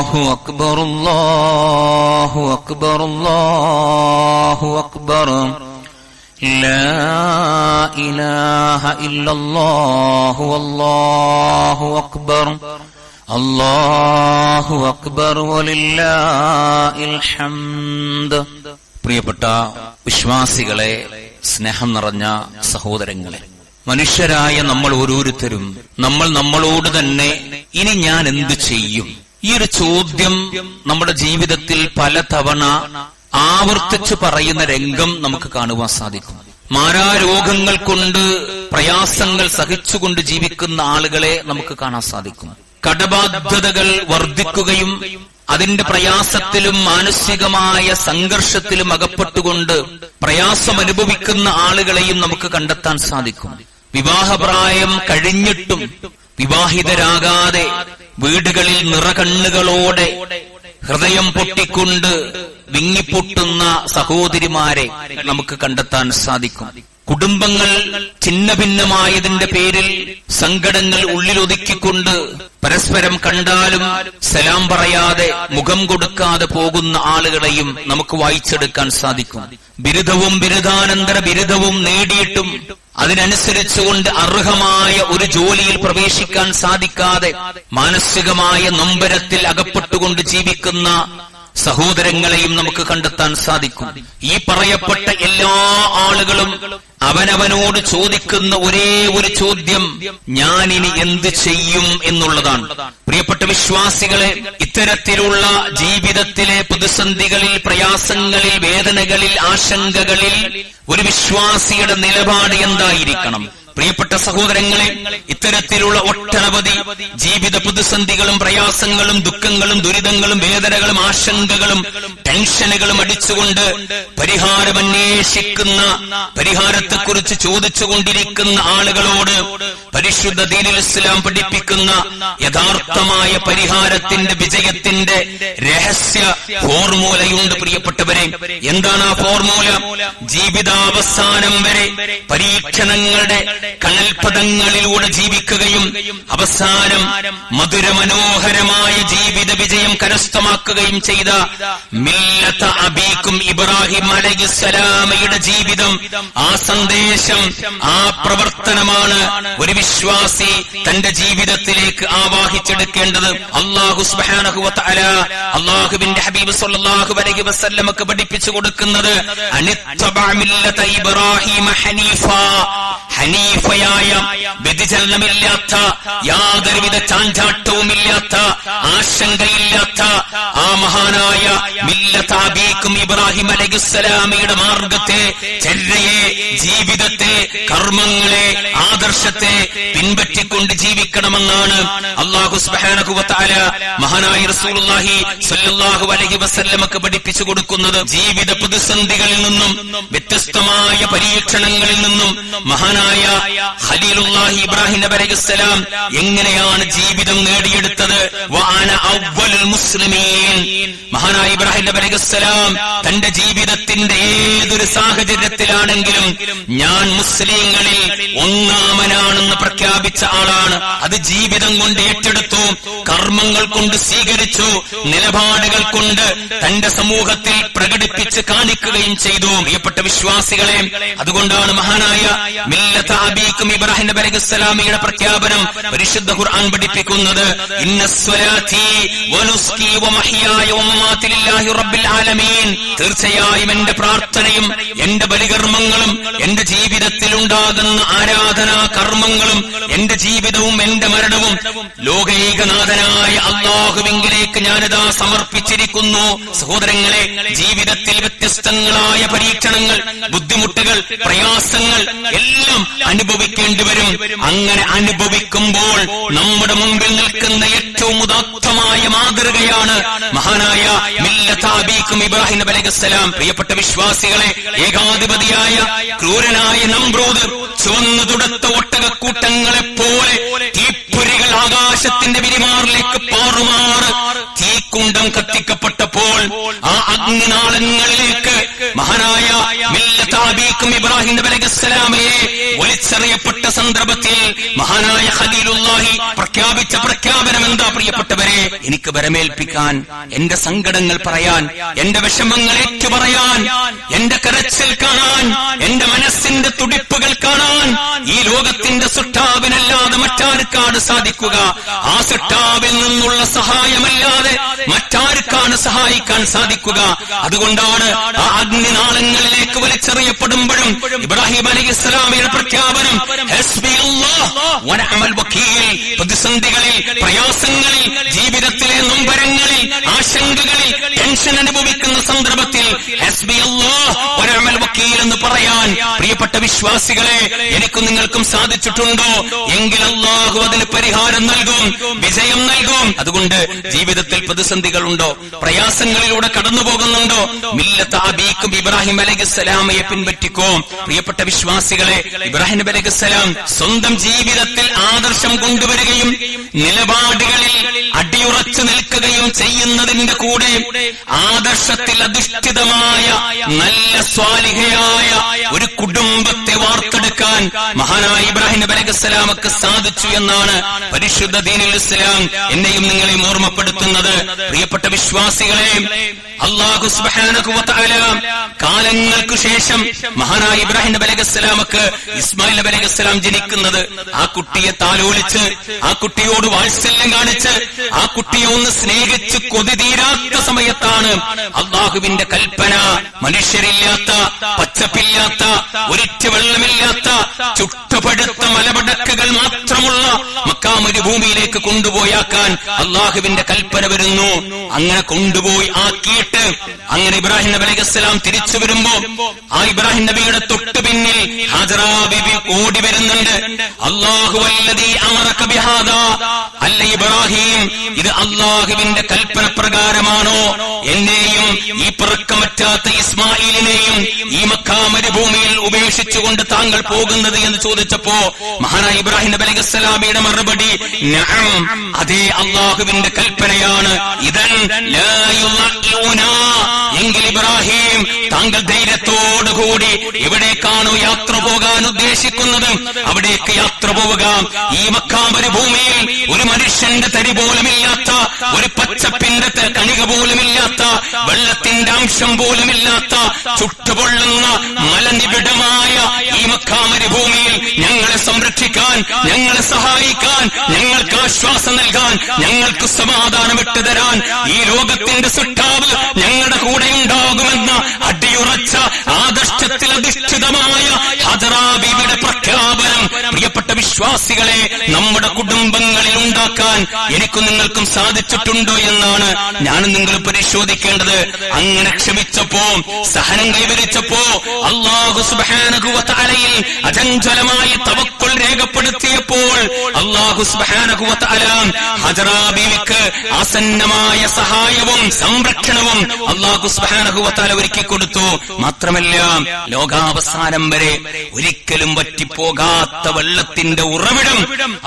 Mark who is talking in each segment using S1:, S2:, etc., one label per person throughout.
S1: അല്ലാഹു അക്ബർ അല്ലാഹു അക്ബർ അല്ലാഹു അക്ബർ ലാ ഇലാഹ ഇല്ലല്ലാഹു അല്ലാഹു അക്ബർ അല്ലാഹു അക്ബർ വലില്ലാഹിൽ ഹംദ്. പ്രിയപ്പെട്ട വിശ്വാസികളെ, സ്നേഹം നിറഞ്ഞ സഹോദരങ്ങളെ, മനുഷ്യരായ നമ്മൾ ഓരോരുത്തരും നമ്മളോട് തന്നെ ഇനി ഞാൻ എന്ത് ചെയ്യും, ഈ ഒരു ചോദ്യം നമ്മുടെ ജീവിതത്തിൽ പലതവണ ആവർത്തിച്ചു പറയുന്ന രംഗം നമുക്ക് കാണുവാൻ സാധിക്കും. മാരാരോഗങ്ങൾ കൊണ്ട് പ്രയാസങ്ങൾ സഹിച്ചുകൊണ്ട് ജീവിക്കുന്ന ആളുകളെ നമുക്ക് കാണാൻ സാധിക്കും. കടബാധ്യതകൾ വർദ്ധിക്കുകയും അതിന്റെ പ്രയാസത്തിലും മാനസികമായ സംഘർഷത്തിലും അകപ്പെട്ടുകൊണ്ട് പ്രയാസം അനുഭവിക്കുന്ന ആളുകളെയും നമുക്ക് കണ്ടെത്താൻ സാധിക്കും. വിവാഹപ്രായം കഴിഞ്ഞിട്ടും വിവാഹിതരാകാതെ വീടുകളിൽ നിറകണ്ണുകളോടെ ഹൃദയം പൊട്ടിക്കൊണ്ട് വിങ്ങിപ്പൊട്ടുന്ന സഹോദരിമാരെ നമുക്ക് കണ്ടെത്താൻ സാധിക്കും. കുടുംബങ്ങൾ ഛിന്നഭിന്നമായതിന്റെ പേരിൽ സങ്കടങ്ങൾ ഉള്ളിലൊതുക്കിക്കൊണ്ട് പരസ്പരം കണ്ടാലും സലാം പറയാതെ മുഖം കൊടുക്കാതെ പോകുന്ന ആളുകളെയും നമുക്ക് വായിച്ചെടുക്കാൻ സാധിക്കും. ബിരുദവും ബിരുദാനന്തര ബിരുദവും നേടിയിട്ടും അതിനനുസരിച്ചുകൊണ്ട് അർഹമായ ഒരു ജോലിയിൽ പ്രവേശിക്കാൻ സാധിക്കാതെ മാനസികമായ നൊമ്പരത്തിൽ അകപ്പെട്ടുകൊണ്ട് ജീവിക്കുന്ന സഹോദരങ്ങളെയും നമുക്ക് കണ്ടെത്താൻ സാധിക്കും. ഈ പറയപ്പെട്ട എല്ലാ ആളുകളും അവനവനോട് ചോദിക്കുന്ന ഒരേ ഒരു ചോദ്യം, ഞാനിനി എന്ത് ചെയ്യും എന്നുള്ളതാണ്. പ്രിയപ്പെട്ട വിശ്വാസികളെ, ഇത്തരത്തിലുള്ള ജീവിതത്തിലെ പ്രതിസന്ധികളിൽ, പ്രയാസങ്ങളിൽ, വേദനകളിൽ, ആശങ്കകളിൽ ഒരു വിശ്വാസിയുടെ നിലപാട് എന്തായിരിക്കണം? പ്രിയപ്പെട്ട സഹോദരങ്ങളെ, ഇത്തരത്തിലുള്ള ഒട്ടനവധി ജീവിത പ്രതിസന്ധികളും പ്രയാസങ്ങളും ദുഃഖങ്ങളും ദുരിതങ്ങളും വേദനകളും ആശങ്കകളും ടെൻഷനുകളും അടിച്ചുകൊണ്ട് പരിഹാരമന്വേഷിക്കുന്ന, പരിഹാരത്തെക്കുറിച്ച് ചോദിച്ചുകൊണ്ടിരിക്കുന്ന ആളുകളോട് പരിശുദ്ധ ദീനുൽ ഇസ്ലാം പഠിപ്പിക്കുന്ന യഥാർത്ഥമായ പരിഹാരത്തിന്റെ വിജയത്തിന്റെ രഹസ്യ ഫോർമുലയുണ്ട്. പ്രിയപ്പെട്ടവരെ, എന്താണ് ആ ഫോർമുല? ജീവിതാവസാനം വരെ പരീക്ഷണങ്ങളുടെ കനൽപദങ്ങളിലൂടെ ജീവിക്കുകയും അവസാനം മധുരമനോഹരമായ ജീവിത വിജയം കരസ്ഥമാക്കുകയും ചെയ്ത മില്ലത അബീക്കും ഇബ്രാഹിം അലൈഹിസ്സലാമയുടെ ജീവിതം, ആ സന്ദേശം, ആ പ്രവർത്തനമാണ് ഒരു വിശ്വാസി തന്റെ ജീവിതത്തിലേക്ക് ആവാഹിച്ചെടുക്കേണ്ടത്. അല്ലാഹു സുബ്ഹാനഹു വ തആല അല്ലാഹുവിന്റെ ഹബീബ് സ്വല്ലല്ലാഹു അലൈഹി വസല്ലമക്ക് പഠിപ്പിച്ചു കൊടുക്കുന്നത് അനിത്തബഅ മില്ലത ഇബ്രാഹിം ഹനീഫ, ഹനീഫയായ, വ്യതിചലനമില്ലാത്ത, യാതൊരുവിധ ചാഞ്ചാട്ടവുമില്ലാത്ത, ആശങ്കയില്ലാത്ത ആ മഹാനായ മില്ലത അബീക്കും ഇബ്രാഹിം അലൈഹിസ്സലാമയുടെ മാർഗത്തെ, ചര്യയെ, ജീവിതത്തെ, കർമ്മങ്ങളെ, ആദർശത്തെ പിൻപറ്റിക്കൊണ്ട് ജീവിക്കണമെന്നാണ് അല്ലാഹു സുബ്ഹാനഹു വ തആല മഹാനായ റസൂലുള്ളാഹി സ്വല്ലല്ലാഹു അലൈഹി വസല്ലമക്ക് പഠിപ്പിച്ചു കൊടുക്കുന്നത്. ജീവിത പ്രതിസന്ധികളിൽ നിന്നും വ്യത്യസ്തമായ പരീക്ഷണങ്ങളിൽ നിന്നും മഹാനായ ഖലീലുല്ലാഹി ഇബ്രാഹിം നബി അലൈഹിസ്സലാം എങ്ങനെയാണ് ജീവിതം നേടിയെടുത്തത്? വഅന അവ്വലുൽ മുസ്ലിമീൻ, മഹാനായ ഇബ്രാഹിം നബി അലൈഹിസ്സലാം തന്റെ ജീവിതത്തിന്റെ ഏതൊരു സാഹചര്യത്തിലാണെങ്കിലും ഞാൻ മുസ്ലിങ്ങളിൽ ഒന്നാമനാണെന്ന് പ്രഖ്യാപിച്ച ആളാണ്. അത് ജീവിതം കൊണ്ട് ഏറ്റെടുത്തു, കർമ്മങ്ങൾ കൊണ്ട് സ്വീകരിച്ചു, നിലപാടുകൾ കൊണ്ട് തന്റെ സമൂഹത്തിൽ പ്രകടിപ്പിച്ച് കാണിക്കുകയും ചെയ്തു. പ്രിയപ്പെട്ട വിശ്വാസികളെ, അതുകൊണ്ടാണ് മഹാനായ മില്ലത അബീക്കും ഇബ്രാഹിം നബി അലൈഹിസ്സലാമിയുടെ പ്രഖ്യാപനം പരിശുദ്ധ ഖുർആൻ പഠിപ്പിക്കുന്നത് ഇന്നസ്സലാത്തി വനുസ്കി വമഹ്യായ വമമാതി ലില്ലാഹി റബ്ബിൽ ആലമീൻ, തീർച്ചയായും എന്റെ പ്രാർത്ഥനയും എന്റെ ബലികർമ്മങ്ങളും എന്റെ ജീവിതത്തിൽ ഉണ്ടാകുന്ന ആരാധനാ കർമ്മങ്ങളും എന്റെ ജീവിതവും എന്റെ മരണവും ലോകൈകനാഥനായ അല്ലാഹുവിലേക്ക് ഞാനിതാ സമർപ്പിച്ചിരിക്കുന്നു. സഹോദരങ്ങളെ, ജീവിതത്തിൽ വ്യത്യസ്തങ്ങളായ പരീക്ഷണങ്ങൾ, ബുദ്ധിമുട്ടുകൾ, പ്രയാസങ്ങൾ എല്ലാം അനുഭവിക്കേണ്ടി വരും. അങ്ങനെ അനുഭവിക്കുമ്പോൾ നമ്മുടെ മുമ്പിൽ നിൽക്കുന്ന ഏറ്റവും ഉദാത്തമായ മാതൃകയാണ് മഹാനായ മില്ലത അബീക്കും ഇബ്രാഹിം നബി അലൈഹിസ്സലാം. പ്രിയപ്പെട്ട വിശ്വാസികളെ, ഏകാധിപതിയായ ക്രൂരനായ നമ്രൂദ് ചുവന്നു തുടത്ത ഒട്ടകക്കൂട്ടങ്ങളെ പോലെ തീപ്പൊരികൾ ആകാശത്തിന്റെ വിരിമാറിലേക്ക് പാറുമാറ് തീക്കുണ്ടം കത്തിക്കപ്പെട്ടപ്പോൾ ആ അഗ്നിനാളങ്ങളിലേക്ക് മഹാനായ മില്ലത അബീക്കും അബീക്കും ഇബ്രാഹിം നബി അലൈഹിസ്സലാമയെ വലിച്ചെറിയപ്പെട്ട സന്ദർഭത്തിൽ മഹാനായ ഖലീലുല്ലാഹി പ്രഖ്യാപിച്ച പ്രഖ്യാപനം എന്താ പ്രിയപ്പെട്ടവരെ? എനിക്ക് വരമേൽപ്പിക്കാൻ, എന്റെ സങ്കടങ്ങൾ പറയാൻ, എന്റെ വിഷമങ്ങൾ ഏറ്റുപറയാൻ, എന്റെ കരച്ചിൽ കാണാൻ, എന്റെ മനസ്സിന്റെ തുടിപ്പുകൾ കാണാൻ ഈ ലോകത്തിന്റെ സൃഷ്ടാവിനല്ലാതെ മറ്റാർക്കാണ് സാധിക്കുക? ആ സൃഷ്ടാവിൽ നിന്നുള്ള സഹായമല്ലാതെ മറ്റാർക്കാണ് സഹായിക്കാൻ സാധിക്കുക? അതുകൊണ്ടാണ് ആ അഗ്നിനാളങ്ങളിലേക്ക് വലിച്ചെറിയപ്പെടുമ്പോഴും ഇബ്രാഹിം അലൈഹിസ്സലാമിന്റെ പ്രഖ്യാപനം ഹസ്ബിയല്ലാഹ് വനിഅമൽ വകീൽ. പ്രതിസന്ധികളിൽ, പ്രയാസങ്ങളിൽ, ജീവിതത്തിലെ നൊമ്പരങ്ങളിൽ, ആശങ്കകളിൽ, ടെൻഷൻ അനുഭവിക്കുന്ന സന്ദർഭത്തിൽ ഹസ്ബിയല്ലാഹ് വനിഅമൽ വകീൽ എന്ന് പറയാൻ പ്രിയപ്പെട്ട വിശ്വാസികളെ എനിക്കും നിങ്ങൾക്കും സാധിച്ചിട്ടുണ്ടോ? എങ്കിൽ അല്ലാഹു അതിന് പരിഹാരം നൽകും, വിജയം നൽകും. അതുകൊണ്ട് ജീവിതത്തിൽ പ്രതിസന്ധികളുണ്ടോ, പ്രയാസങ്ങളിലൂടെ കടന്നു പോകുന്നുണ്ടോ? മില്ലത്ത് അബീക്കും ഇബ്രാഹിം അലൈഹിസ്സലാമയെ പിൻപറ്റിക്കോ. പ്രിയപ്പെട്ട വിശ്വാസികളെ, ഇബ്രാഹിം നബി അലൈഹിസ്സലാം സ്വന്തം ജീവിതത്തിൽ ആദർശം കൊണ്ടുവരികയും നിലപാടുകളിൽ അടിയുറച്ചു നിൽക്കുകയും ചെയ്യുന്നതിന്റെ കൂടെ ആദർശത്തിൽ അധിഷ്ഠിതമായ നല്ല സ്വാലിഹയായ ഒരു കുടുംബത്തെ വാർത്തെടുക്കാൻ മഹാനായ ഇബ്രാഹിം നബി അലൈഹിസ്സലാമക്ക് സാധിച്ചു എന്നാണ് പരിശുദ്ധ ദീനുൽ ഇസ്ലാം എന്നെയും നിങ്ങളെയും ഓർമ്മപ്പെടുത്തുന്നത്. പ്രിയപ്പെട്ട വിശ്വാസികളെ, അല്ലാഹു സുബ്ഹാനഹു വ തആല കാലങ്ങൾക്ക് ശേഷം മഹാനായ ഇബ്രാഹിം നബി അലൈഹിസ്സലാമക്ക് ഇസ്മായിൽ നബി അലൈഹിസ്സലാം ജനിക്കുന്നത്, ആ കുട്ടിയെ താലോലിച്ച്, ആ കുട്ടിയോട് വാത്സല്യം കാണിച്ച്, ആ കുട്ടിയെ ഒന്ന് സ്നേഹിച്ച് കൊതി തീരാത്ത സമയത്താണ് അല്ലാഹുവിന്റെ കൽപ്പന മനുഷ്യരില്ലാത്ത, പച്ചപ്പില്ലാത്ത, ഒരിറ്റ വെള്ളമില്ലാത്ത, ചുട്ടുപഴുത്ത മലപടക്കുകൾ മാത്രമുള്ള മക്കാ മരുഭൂമിയിലേക്ക് കൊണ്ടുപോയാക്കാൻ അല്ലാഹുവിന്റെ കൽപ്പന വരുന്നു. അങ്ങനെ കൊണ്ടുപോയി ആക്കിയിട്ട് അങ്ങനെ ഇബ്രാഹിം നബി അലൈഹിസ്സലാം തിരിച്ചു വരുമ്പോ ആ ഇബ്രാഹിം നബിയുടെ തൊട്ടു പിന്നിൽ ഹാജറ ബിബി ഓടി വരുന്നുണ്ട്. അല്ലാഹു വല്ലദീ അമറക ബിഹാദാ, അല്ല ഇബ്രാഹിം, ഇത് അല്ലാഹുവിന്റെ കൽപ്പന പ്രകാരമാണോ എന്നെയും ഈ പിറക്കമറ്റാത്ത ഇസ്മായിലിനെയും ഈ മക്കാ മരുഭൂമിയിൽ ഉപേക്ഷിച്ചുകൊണ്ട് താങ്കൾ പോകുന്നത് എന്ന് ചോദിച്ചപ്പോ മഹാനായ ഇബ്രാഹിം നബി അലൈഹിസ്സലാമിയുടെ മറുപടി നഅം, അതേ അല്ലാഹുവിന്റെ കൽപ്പനയാണ്. ഇദൻ ലാ യുളഇഉനാ, എങ്കിൽ ഇബ്രാഹിം താങ്കൾ ധൈര്യത്തോടുകൂടി എവിടേക്കാണോ യാത്ര പോകാൻ ഉദ്ദേശിക്കുന്നത് അവിടേക്ക് യാത്ര പോവുക. ഈ മക്കാ മരുഭൂമിയിൽ ഒരു മനുഷ്യന്റെ തരി പോലുമില്ലാത്ത, ഒരു പച്ചപ്പിന്റെ കണിക പോലുമില്ലാത്ത, വെള്ളത്തിന്റെ അംശം പോലുമില്ലാത്ത, ചുട്ടുപൊള്ളുന്ന മലനിബിഡമായ ഈ മക്കാ മരുഭൂമിയിൽ ഞങ്ങളെ സംരക്ഷിക്കാൻ, ഞങ്ങളെ സഹായിക്കാൻ, ഞങ്ങൾക്ക് ആശ്വാസം നൽകാൻ, ഞങ്ങൾക്ക് സമാധാനം ഇട്ടുതരാൻ ഈ ലോകത്തിന്റെ സൃഷ്ടാവ് ഞങ്ങളുടെ കൂടെ ഉണ്ടാകുമെന്ന അടിയുറച്ച ആദർശത്തിൽ അധിഷ്ഠിതമായ ഹാജറ ബീവിയുടെ പ്രഖ്യാപനം പ്രിയപ്പെട്ട വിശ്വാസികളെ നമ്മുടെ കുടുംബങ്ങളിൽ ഉണ്ടാക്കാൻ എനിക്കും നിങ്ങൾക്കും സാധിച്ചിട്ടുണ്ടോ എന്നാണ് ഞാനും നിങ്ങൾ പരിശോധിക്കേണ്ടത്. അങ്ങനെ ക്ഷമിച്ചപ്പോ, സഹനം കൈവരിച്ചപ്പോ, അല്ലാഹു സുബ്ഹാനഹു വ തആലയിൽ അചഞ്ചലമായി തവക്കുൽ രേഖപ്പെടുത്തിയപ്പോൾ അല്ലാഹു സുബ്ഹാനഹു വ തആല ഹാജറ ബീവിക്ക് ആസന്നമായ സഹായവും സംരക്ഷണവും അല്ലാഹു സുബ്ഹാനഹു വ തആല ഒരുക്കി കൊടുത്തു. മാത്രമല്ല ലോകാവസാനം വരെ ഒരിക്കലും വറ്റിപ്പോകാത്ത വെള്ളത്തിന്റെ ഉറവിടം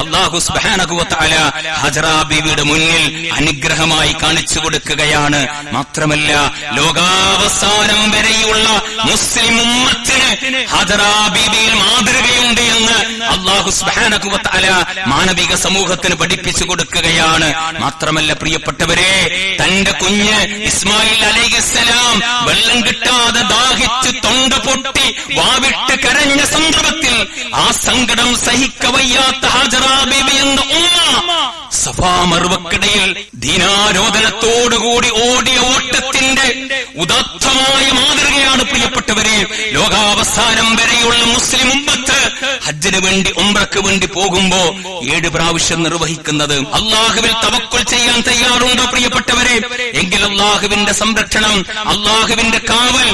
S1: അല്ലാഹു സുബ്ഹാനഹു വ തആല ഹാജറ ബീവിയുടെ മുന്നിൽ അനുഗ്രഹമായി കാണിച്ചു കൊടുക്കുകയാണ്. മാത്രമല്ല ലോകാവസാനം വരെയുള്ള മുസ്ലിം ഉമ്മത്തിന് ഹാജറ ബീവിയിൽ മാതൃകയുണ്ട് എന്ന് അല്ലാഹു സുബ്ഹാനഹു വ തആല മാനവിക സമൂഹത്തിന് പഠിപ്പിച്ചു കൊടുക്കുകയാണ്. മാത്രമല്ല പ്രിയപ്പെട്ടവരെ, തന്റെ കുഞ്ഞ് ഇസ്മായിൽ അലൈഹിസ്സലാം വെള്ളം കിട്ടാതെ ദാഹിച്ച് തൊണ്ട പൊട്ടി വാവിട്ട് കരഞ്ഞ സന്ദർഭത്തിൽ ആ സങ്കടം സഹിക്കവയ്യാത്ത ഹാജറ ബീവി എന്ന ഉമ്മ സഫാ മർവക്കിടയിൽ ദീനാരോധനത്തോടുകൂടി ഓടിയ ഓട്ടത്തിന്റെ ഉദാത്തമായ മാതൃകയാണ് പ്രിയപ്പെട്ടവരെ. ലോകാവസാനം വരെയുള്ള മുസ്ലിം ഉമ്മത്ത് ഹജ്ജിന് വേണ്ടി ഉംറക്ക് വേണ്ടി പോകുമ്പോ 7 പ്രാവശ്യം നിർവഹിക്കുന്നത്. അള്ളാഹുവിൽ തവക്കുൽ ചെയ്യാൻ തയ്യാറുണ്ടോ പ്രിയപ്പെട്ടവരെ? എങ്കിൽ അള്ളാഹുവിന്റെ സംരക്ഷണം, അള്ളാഹുവിന്റെ കാവൽ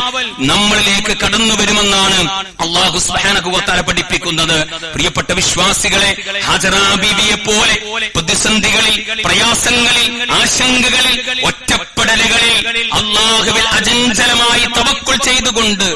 S1: നമ്മളിലേക്ക് കടന്നു വരുമെന്നാണ് അള്ളാഹു സുബ്ഹാനഹു വ തആല പഠിപ്പിക്കുന്നത്. പ്രിയപ്പെട്ട വിശ്വാസികളെ, ഹാജറ ബീവിയെ പോലെ പ്രതിസന്ധികളിൽ, പ്രയാസങ്ങളിൽ, ആശങ്കകളിൽ, ഒറ്റപ്പെടലുകളിൽ അള്ളാഹുവിൽ അചഞ്ചലമായി തവക്കുൽ ചെയ്തുകൊണ്ട്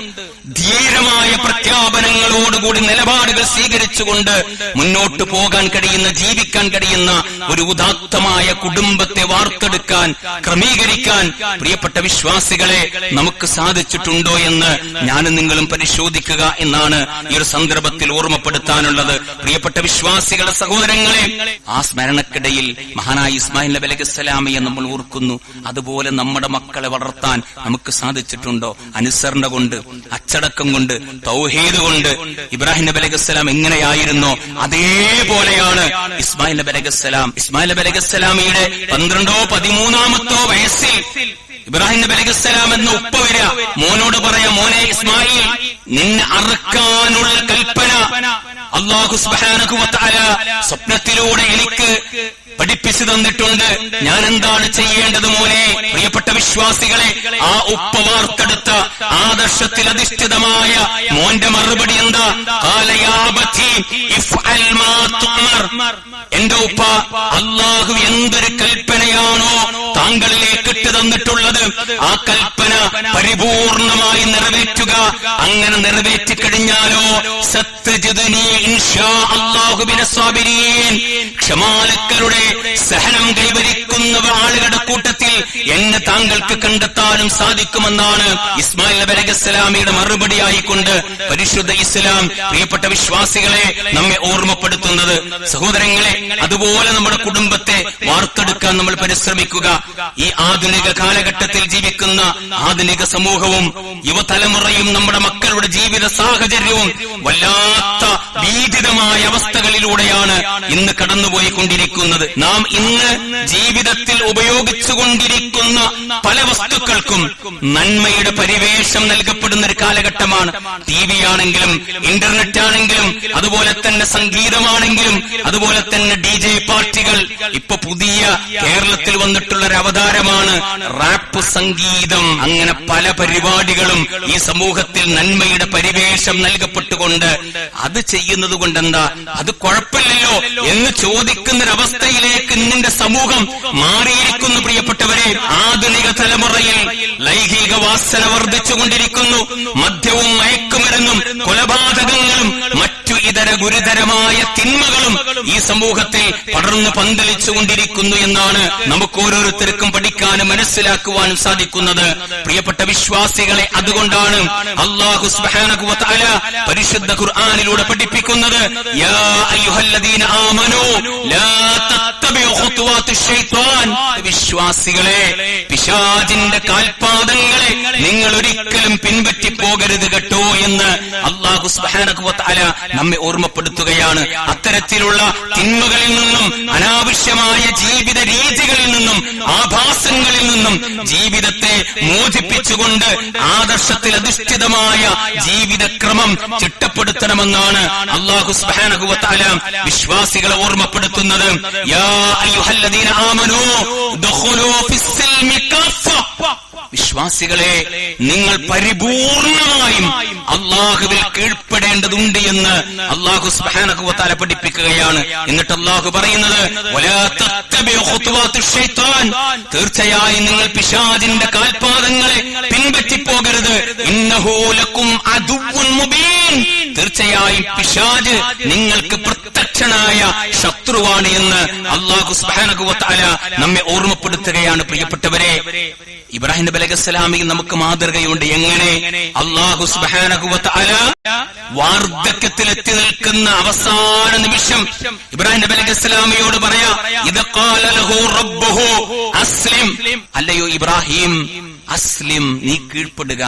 S1: ധീരമായ പ്രഖ്യാപനങ്ങളോടുകൂടി നിലപാടുകൾ സ്വീകരിച്ചുകൊണ്ട് മുന്നോട്ട് പോകാൻ കഴിയുന്ന, ജീവിക്കാൻ കഴിയുന്ന ഒരു ഉദാത്തമായ കുടുംബത്തെ വാർത്തെടുക്കാൻ, ക്രമീകരിക്കാൻ പ്രിയപ്പെട്ട വിശ്വാസികളെ നമുക്ക് സാധിച്ചിട്ടുണ്ടോ എന്ന് ഞാനും നിങ്ങളും പരിശോധിക്കുക എന്നാണ് ഈ ഒരു സന്ദർഭത്തിൽ ഓർമ്മപ്പെടുത്താനുള്ളത്. പ്രിയപ്പെട്ട വിശ്വാസികളെ, സഹോദരങ്ങളെ, ആ സ്മരണക്കിടയിൽ മഹാനായ ഇസ്മായിൽ നബി അലൈഹിസ്സലാമയെ നമ്മൾ ഓർക്കുന്നു. അതുപോലെ നമ്മുടെ മക്കളെ വളർത്താൻ നമുക്ക് സാധിച്ചിട്ടുണ്ടോ? അനുസരണ കൊണ്ട്, അച്ചടക്കം കൊണ്ട്, തൗഹീദ് കൊണ്ട് ഇബ്രാഹിം നബി അലൈഹിസ്സലാം എങ്ങനെയായിരുന്നോ അതേപോലെയാണ് ഇസ്മായിൽ നബി അലൈഹിസ്സലാം. ഇസ്മായിൽ നബി അലൈഹിസ്സലാമിയുടെ 12ഓ 13ആമത്തോ വയസ്സിൽ ഇബ്രാഹിം നബി അലൈഹിസ്സലാം എന്ന ഉപ്പ വരിക, മോനോട് പറയാ, മോനെ ഇസ്മായിൽ, നിന്നെ അറുക്കാനുള്ള കൽപ്പന അല്ലാഹു സുബ്ഹാനഹു വ തആല സ്വപ്നത്തിലൂടെ എനിക്ക് പഠിപ്പിച്ചു തന്നിട്ടുണ്ട്. ഞാൻ എന്താണ് ചെയ്യേണ്ടത് മോനെ? പ്രിയപ്പെട്ട വിശ്വാസികളെ, ആ ഉപ്പ വാർത്തെടുത്ത ആദർശത്തിൽ അധിഷ്ഠിതമായ മോന്റെ മറുപടി എന്താ? ഖാല യാ അബതി ഇഫ്അൽ മാ തുഅമർ. എന്റെ ഉപ്പ, അല്ലാഹു എന്തൊരു കൽപ്പനയാണോ താങ്കളിലേക്ക് ഇട്ട് തന്നിട്ടുള്ളത്, ആ കൽപ്പന പരിപൂർണമായി നിറവേറ്റുക. അങ്ങനെ നിറവേറ്റി കഴിഞ്ഞാലോ സത്തജിദുനി ഇൻഷാ അല്ലാഹു മിനസ് സാബിരീൻ, ക്ഷമാലുക്കളുടെ സഹനം കൈവരിക്കുന്ന ആളുകളുടെ കൂട്ടത്തിൽ എന്നെ താങ്കൾക്ക് കണ്ടെത്താനും സാധിക്കുമെന്നാണ് ഇസ്മായിൽ നബി അലൈഹിസ്സലാമിയുടെ മറുപടിയായിക്കൊണ്ട് പരിശുദ്ധ ഇസ്ലാം പ്രിയപ്പെട്ട വിശ്വാസികളെ നമ്മെ ഓർമ്മപ്പെടുത്തുന്നത്. സഹോദരങ്ങളെ, അതുപോലെ നമ്മുടെ കുടുംബത്തെ വാർത്തെടുക്കാൻ നമ്മൾ പരിശ്രമിക്കുക. ഈ ആധുനിക കാലഘട്ടത്തിൽ ജീവിക്കുന്ന ആധുനിക സമൂഹവും യുവതലമുറയും നമ്മുടെ മക്കളുടെ ജീവിത സാഹചര്യവും വല്ലാത്ത ഭീതിതമായ അവസ്ഥകളിലൂടെയാണ് ഇന്ന് കടന്നുപോയിക്കൊണ്ടിരിക്കുന്നത്. നാം ഇന്ന് ജീവിതത്തിൽ ഉപയോഗിച്ചുകൊണ്ടിരിക്കുന്ന പല വസ്തുക്കൾക്കും നന്മയുടെ പരിവേഷം നൽകപ്പെടുന്ന ഒരു കാലഘട്ടമാണ്. TV ആണെങ്കിലും ഇന്റർനെറ്റ് ആണെങ്കിലും അതുപോലെ തന്നെ സംഗീതമാണെങ്കിലും അതുപോലെ തന്നെ DJ പാർട്ടികൾ. ഇപ്പൊ പുതിയ കേരളത്തിൽ വന്നിട്ടുള്ള ഒരു അവതാരമാണ് റാപ്പ് സംഗീതം. അങ്ങനെ പല പരിപാടികളും ഈ സമൂഹത്തിൽ നന്മയുടെ പരിവേഷം നൽകപ്പെട്ടുകൊണ്ട് അത് ചെയ്യുന്നത് കൊണ്ടെന്താ, അത് കുഴപ്പമില്ലല്ലോ എന്ന് ചോദിക്കുന്നൊരവസ്ഥയിലേക്ക് ഇന്നിന്റെ സമൂഹം മാറിയിരിക്കുന്നു. പ്രിയപ്പെട്ടവരെ, ആധുനിക തലമുറയിൽ ലൈംഗിക വാസന വർദ്ധിച്ചുകൊണ്ടിരിക്കുന്നു. മദ്യവും മയക്കുമരുന്നും കൊലപാതകങ്ങളും മറ്റു ഇതര ഗുരുതരമായ തിന്മകളും ഈ സമൂഹത്തിൽ പടർന്നു പന്തലിച്ചുകൊണ്ടിരിക്കുന്നു എന്നാണ് നമുക്ക് ഓരോരുത്തർക്കും പഠിക്കാനും മനസ്സിലാക്കുവാനും സാധിക്കുന്നത്. പ്രിയപ്പെട്ട വിശ്വാസികളെ, അതുകൊണ്ടാണ് അല്ലാഹു സുബ്ഹാനഹു വ തആല പരിശുദ്ധ ഖുർആനിലൂടെ പഠിപ്പിക്കുന്നത്, യാ അയ്യുഹല്ലദീന ആമനൂ ലാ തത്തബിഉ ഖുതുവാത്തിശ് ശൈത്വാൻ. വിശ്വാസികളെ, പിശാചിന്റെ കാൽപാദങ്ങളെ നിങ്ങൾ ഒരിക്കലും പിൻപറ്റി പോകരുത് കേട്ടോ എന്ന് അല്ലാഹു സുബ്ഹാനഹു വ തആല നമ്മെ ഓർമ്മപ്പെടുത്തുകയാണ്. അത്തരത്തിലുള്ള തിന്മകളിൽ നിന്നും, അനാവശ്യമായ ജീവിത രീതികളിൽ നിന്നും, ആഭാസങ്ങളിൽ നിന്നും ജീവിതത്തെ മോചിപ്പിച്ചുകൊണ്ട് ആദർശത്തിൽ അധിഷ്ഠിതമായ ജീവിതക്രമം ചിട്ടപ്പെടുത്തണമെന്നാണ് അല്ലാഹു സുബ്ഹാനഹു വ തആല വിശ്വാസികളെ ഓർമ്മപ്പെടുത്തുന്നത്. യാ അയ്യുഹല്ലദീന ആമനൂ ദഖുലൂ ഫിസ്സിൽമി കാഫ. വിശ്വാസികളെ, നിങ്ങൾ പരിപൂർണമായും അല്ലാഹുവിൽ കീഴ്പ്പെടേണ്ടതുണ്ട് എന്ന് അല്ലാഹു സുബ്ഹാനഹു വ തആല പഠിപ്പിക്കുകയാണ്. എന്നിട്ട് അല്ലാഹു പറയുന്നത്, വലാ തത്തബിഉ ഖുതുവാത്തിശ് ശൈത്വാൻ. തീർച്ചയായും നിങ്ങൾ പിശാചിന്റെ കാൽപാദങ്ങളെ പിൻപറ്റി പോകരുത്. ഇന്നഹു ലക്കും അദുവ്വുൻ മുബീൻ. തീർച്ചയായും പിശാച് നിങ്ങൾക്ക് പ്രത്യക്ഷനായ ശത്രുവാണ് എന്ന് അല്ലാഹു സുബ്ഹാനഹു വ തആല നമ്മെ ഓർമ്മപ്പെടുത്തുകയാണ്. പ്രിയപ്പെട്ടവരെ, ഇബ്രാഹിം നബി അലൈഹിസ്സലാമിൽ നമുക്ക് മാതൃകയുണ്ട്. എങ്ങനെ അല്ലാഹു സുബ്ഹാനഹു വ തആല വാർദ്ധക്യത്തിലെത്തി നിൽക്കുന്ന അവസാന നിമിഷം ഇബ്രാഹിം നബി അലൈഹിസ്സലാമിയോട് പറയാ, ഇദ ഖാല ലഹു റബ്ബുഹു അസ്ലിം. അല്ലയോ ഇബ്രാഹിം, അസ്ലിം, നീ കീഴ്പ്പെടുക.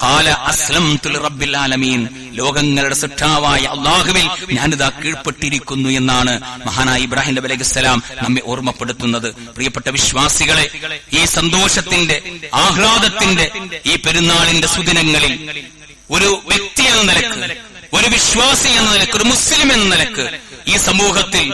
S1: ഖാല അസ്ലംതു ലിറബ്ബിൽ ആലമീൻ. ലോകങ്ങളുടെ സൃഷ്ടാവായ അല്ലാഹുവിൽ ഞാനിതാ കീഴ്പ്പെട്ടിരിക്കുന്നു എന്നാണ് മഹാനായ ഇബ്രാഹിം നബി അലൈഹിസ്സലാം നമ്മെ ഓർമ്മപ്പെടുത്തുന്നത്. പ്രിയപ്പെട്ട വിശ്വാസികളെ, ഈ സന്തോഷത്തിന്റെ, ആഹ്ലാദത്തിന്റെ ഈ പെരുന്നാളിന്റെ സുദിനങ്ങളിൽ ഒരു വ്യക്തി എന്ന നിലക്ക്, ഒരു വിശ്വാസി എന്ന നിലക്ക്, ഒരു മുസ്ലിം എന്ന നിലക്ക് ഈ സമൂഹത്തിൽ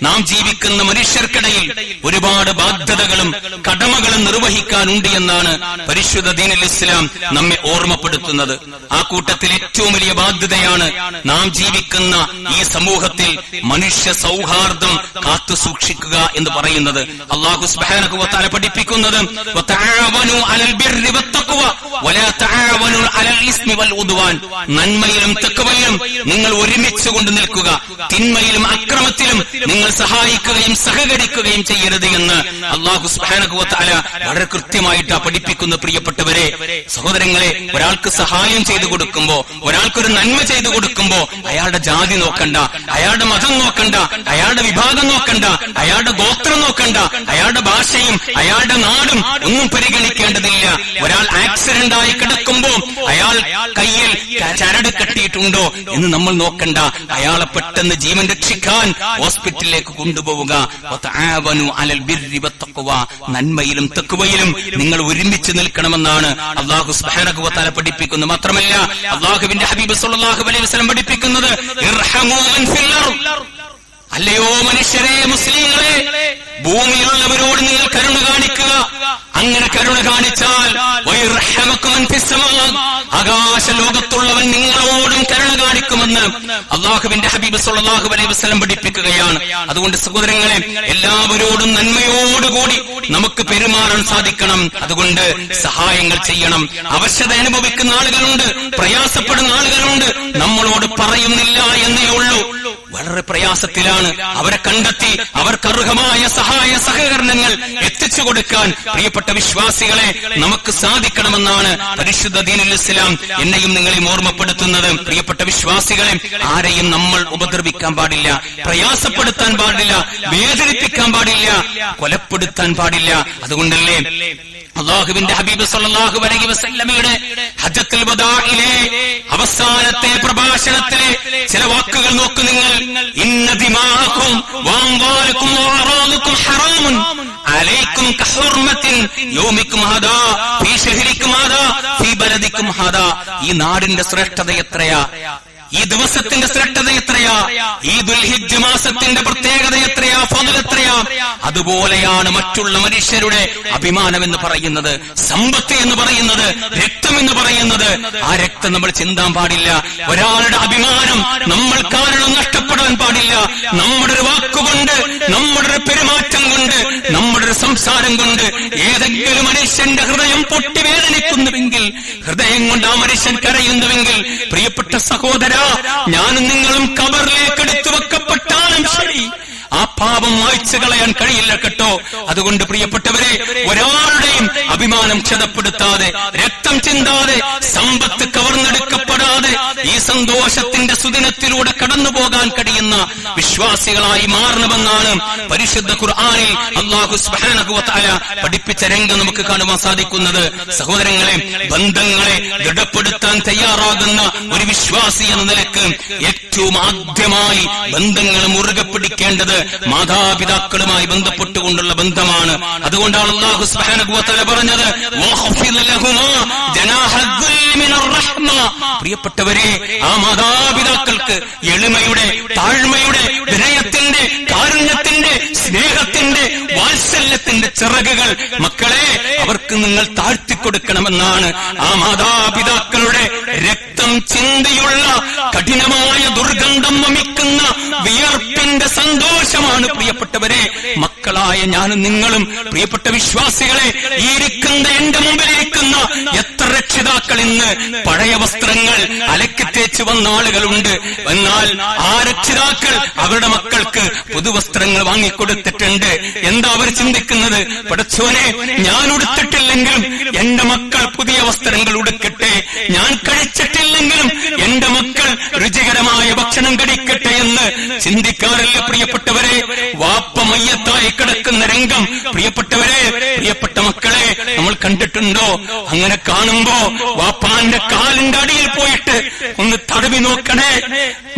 S1: നാം ജീവിക്കുന്ന മനുഷ്യർക്കിടയിൽ ഒരുപാട് ബാധ്യതകളും കടമകളും നിർവഹിക്കാനുണ്ട് എന്നാണ് പരിശുദ്ധ ദീനുൽ ഇസ്ലാം നമ്മെ ഓർമ്മപ്പെടുത്തുന്നത്. ആ കൂട്ടത്തിൽ ഏറ്റവും വലിയ ബാധ്യതയാണ് നാം ജീവിക്കുന്ന ഈ സമൂഹത്തിൽ മനുഷ്യ സൗഹാർദ്ദം കാത്തു സൂക്ഷിക്കുക എന്ന് പറയുന്നത്. അല്ലാഹു സുബ്ഹാനഹു വ തആല പഠിപ്പിക്കുന്നത് വതആവനു അലൽ ബിർരി വത്തഖ്വ വലാ തആവനു അലൽ ഇസ്മി വൽ ഉദ്വാൻ. നന്മയിലും തഖ്വയിലും നിങ്ങൾ ഒരുമിച്ച് കൊണ്ട് നിൽക്കുക, തിന്മയിലും അക്രമത്തിലും നിങ്ങൾ സഹായിക്കുകയും സഹകരിക്കുകയും ചെയ്യരുത് എന്ന് അല്ലാഹു സുബ്ഹാനഹു വ തആല വളരെ കൃത്യമായിട്ട് പഠിപ്പിക്കുന്ന. പ്രിയപ്പെട്ടവരെ, സഹോദരങ്ങളെ, ഒരാൾക്ക് സഹായം ചെയ്തു കൊടുക്കുമ്പോ, ഒരാൾക്കൊരു നന്മ ചെയ്തു കൊടുക്കുമ്പോ അയാളുടെ ജാതി നോക്കണ്ട, അയാളുടെ മതം നോക്കണ്ട, അയാളുടെ വിഭാഗം നോക്കണ്ട, അയാളുടെ ഗോത്രം നോക്കണ്ട, അയാളുടെ ഭാഷയും അയാളുടെ നാടും ഒന്നും പരിഗണിക്കേണ്ടതില്ല. ഒരാൾ ആക്സിഡന്റ് ആയി കിടക്കുമ്പോ അയാൾ കയ്യിൽ ചരട് കെട്ടിയിട്ടുണ്ടോ എന്ന് നമ്മൾ നോക്കണ്ട. അയാളെ പെട്ടെന്ന് ജീവൻ രക്ഷിക്കാൻ ഹോസ്പിറ്റലിലേക്ക് കൊണ്ടുപോവുക. നന്മയിലും തഖ്വയിലും നിങ്ങൾ ഒരുമിച്ച് നിൽക്കണമെന്നാണ് അല്ലാഹു സുബ്ഹാനഹു വ തആല പഠിപ്പിക്കുന്നത്. മാത്രമല്ല അല്ലാഹുവിന്റെ ഹബീബ് സ്വല്ലല്ലാഹു അലൈഹി വസല്ലം പഠിപ്പിക്കുന്നത് ഇർഹമൂ മൻ ഫിൽ അർദ്. അല്ലയോ മനുഷ്യരെ, മുസ്ലിങ്ങളെ, ഭൂമിയിലുള്ളവരോട് നിങ്ങൾ കരുണ കാണിക്കുക. അങ്ങനെ കരുണ കാണിച്ചാൽ ആകാശ ലോകത്തുള്ളവൻ നിങ്ങളോടും കരുണ കാണിക്കുമെന്ന് അല്ലാഹുവിന്റെ ഹബീബ് സ്വല്ലല്ലാഹു അലൈഹി വസല്ലം പഠിപ്പിക്കുകയാണ്. അതുകൊണ്ട് സഹോദരങ്ങളെ, എല്ലാവരോടും നന്മയോടുകൂടി നമുക്ക് പെരുമാറാൻ സാധിക്കണം. അതുകൊണ്ട് സഹായങ്ങൾ ചെയ്യണം. അവശത അനുഭവിക്കുന്ന ആളുകളുണ്ട്, പ്രയാസപ്പെടുന്ന ആളുകളുണ്ട്, നമ്മളോട് പറയുന്നില്ല എന്നേ ഉള്ളൂ. വളരെ പ്രയാസത്തിലാണ്. അവരെ കണ്ടെത്തി അവർക്ക് അർഹമായ സഹായ സഹകരണങ്ങൾ എത്തിച്ചു കൊടുക്കാൻ പ്രിയപ്പെട്ട വിശ്വാസികളെ നമുക്ക് സാധിക്കണമെന്നാണ് പരിശുദ്ധ ദീനുൽ ഇസ്ലാം എന്നെയും നിങ്ങളെയും ഓർമ്മപ്പെടുത്തുന്നത്. പ്രിയപ്പെട്ട വിശ്വാസികളെ, ആരെയും നമ്മൾ ഉപദ്രവിക്കാൻ പാടില്ല, പ്രയാസപ്പെടുത്താൻ പാടില്ല, വേദനിപ്പിക്കാൻ പാടില്ല, കൊലപ്പെടുത്താൻ പാടില്ല. അതുകൊണ്ടല്ലേ അല്ലാഹുവിന്റെ ഹബീബ് സ്വല്ലല്ലാഹു അലൈഹി വസല്ലമയുടെ ഹജ്ജത്തുൽ വദാഇലെ അവസാനത്തെ പ്രഭാഷണത്തിലെ ചില വാക്കുകൾ നോക്കൂ നിങ്ങൾ. ഇന്ന ദിമാഅക്കും വഅംവാലക്കും വഅറാദുക്കും ഹറാമുൻ അലൈക്കും കഹുർമത്തിൻ യൗമിക്കും ഹാദാ ഫീ ശഹരിക്കും ഹാദാ ഫീ ബലദിക്കും ഹാദാ. ഈ നാടിന്റെ ശ്രേഷ്ഠത എത്രയാ, ഈ ദിവസത്തിന്റെ ശ്രേഷ്ഠത എത്രയാ, ഈ ദുൽഹിജ്ജ് മാസത്തിന്റെ പ്രത്യേകത എത്രയാ, ഫضل എത്രയാ. അതുപോലെയാണ് മറ്റുള്ള മനുഷ്യരുടെ അഭിമാനം എന്ന് പറയുന്നത്, സമ്പത്ത് എന്ന് പറയുന്നത്, രക്തം എന്ന് പറയുന്നത്. ആ രക്തം നമ്മൾ ചിന്താൻ പാടില്ല. ഒരാളുടെ അഭിമാനം നമ്മൾ കാരണം നഷ്ടപ്പെടാൻ പാടില്ല. നമ്മുടെ ഒരു വാക്കുകൊണ്ട്, നമ്മുടെ ഒരു പെരുമാറ്റം കൊണ്ട്, നമ്മുടെ ഒരു സംസാരം കൊണ്ട് ഏതെങ്കിലും മനുഷ്യന്റെ ഹൃദയം പൊട്ടി വേദനിക്കുന്നുവെങ്കിൽ, ഹൃദയം കൊണ്ട് ആ മനുഷ്യൻ കരയുന്നുവെങ്കിൽ, പ്രിയപ്പെട്ട സഹോദര, ഞാനും നിങ്ങളും ഖബറിലേക്ക് എടുത്തു വെക്കപ്പെട്ടാലും ശരി, ആ പാപം മായ്ച്ചു കളയാൻ കഴിയില്ല കേട്ടോ. അതുകൊണ്ട് പ്രിയപ്പെട്ടവരെ, ഒരാളുടെയും അഭിമാനം ക്ഷതപ്പെടുത്താതെ, രക്തം ചിന്താതെ, സമ്പത്ത് കവർന്നെടുക്കപ്പെടാതെ ഈ സന്തോഷത്തിന്റെ സുദിനത്തിലൂടെ കടന്നു പോകാൻ കഴിയുന്ന വിശ്വാസികളായി മാറണമെന്നാണ് പരിശുദ്ധ ഖുർആനിൽ അല്ലാഹു സുബ്ഹാനഹു വ തആല പഠിപ്പിച്ച രംഗം നമുക്ക് കാണുവാൻ സാധിക്കുന്നത്. സഹോദരങ്ങളെ, ബന്ധങ്ങളെ ദൃഢപ്പെടുത്താൻ തയ്യാറാകുന്ന ഒരു വിശ്വാസി എന്ന നിലക്ക് ഏറ്റവും ആദ്യമായി ബന്ധങ്ങൾ മുറുകെ പിടിക്കേണ്ടത് മാതാപിതാക്കളുമായി ബന്ധപ്പെട്ടുകൊണ്ടുള്ള ബന്ധമാണ്. അതുകൊണ്ടാണ് അല്ലാഹു സുബ്ഹാനഹു വ തആല പറഞ്ഞത് വഖഫിദ് ലഹുമാ ജനാഹദ്ദുൽ മിനർ റഹ്മ. പ്രിയപ്പെട്ടവരെ, ആ മാതാപിതാക്കൾക്ക് എളിമയുടെ, താഴ്മയുടെ, വിനയത്തിന്റെ, കാരുണ്യത്തിന്റെ, സ്നേഹത്തിന്റെ, വാത്സല്യത്തിന്റെ ചിറകുകൾ മക്കളെ അവർക്ക് നിങ്ങൾ താഴ്ത്തിക്കൊടുക്കണമെന്നാണ്. ആ മാതാപിതാക്കളുടെ രക്തം ചിന്തിയുള്ള കഠിനമായ ദുർഗന്ധം വമിക്കുന്ന വിയർപ്പിന്റെ സന്തോഷമാണ് പ്രിയപ്പെട്ടവരെ മക്കളായ ഞാനും നിങ്ങളും. പ്രിയപ്പെട്ട വിശ്വാസികളെ, ഈ ഇരിക്കുന്ന എന്റെ മുമ്പിലിരിക്കുന്ന എത്ര രക്ഷിതാക്കൾ ഇന്ന് പഴയ വസ്ത്രങ്ങൾ അലക്കിത്തേച്ച് വന്ന ആളുകളുണ്ട്. എന്നാൽ ആ രക്ഷിതാക്കൾ അവരുടെ മക്കൾക്ക് പുതുവസ്ത്രങ്ങൾ വാങ്ങിക്കൊടുത്തിട്ടുണ്ട്. എന്താ അവർ ചിന്തിക്കുന്നത്? പടച്ചോനെ, ഞാൻ ഉടുത്തിട്ടില്ലെങ്കിലും എന്റെ മക്കൾ പുതിയ വസ്ത്രങ്ങൾ ഉടുക്കട്ടെ, ഞാൻ കഴിച്ചിട്ടില്ലെങ്കിലും എന്റെ മക്കൾ രുചികരമായ ഭക്ഷണം കഴിക്കട്ടെ എന്ന് ചിന്തിക്കാറില്ല. പ്രിയപ്പെട്ടവരെ, വാപ്പ മയ്യത്തായി കിടക്കുന്ന രംഗം പ്രിയപ്പെട്ടവരെ, പ്രിയപ്പെട്ട മക്കളെ, നമ്മൾ കണ്ടിട്ടുണ്ടോ? അങ്ങനെ കാണുമ്പോ വാപ്പാന്റെ കാലിന്റെ അടിയിൽ പോയിട്ട് ഒന്ന് തടവി നോക്കണേ.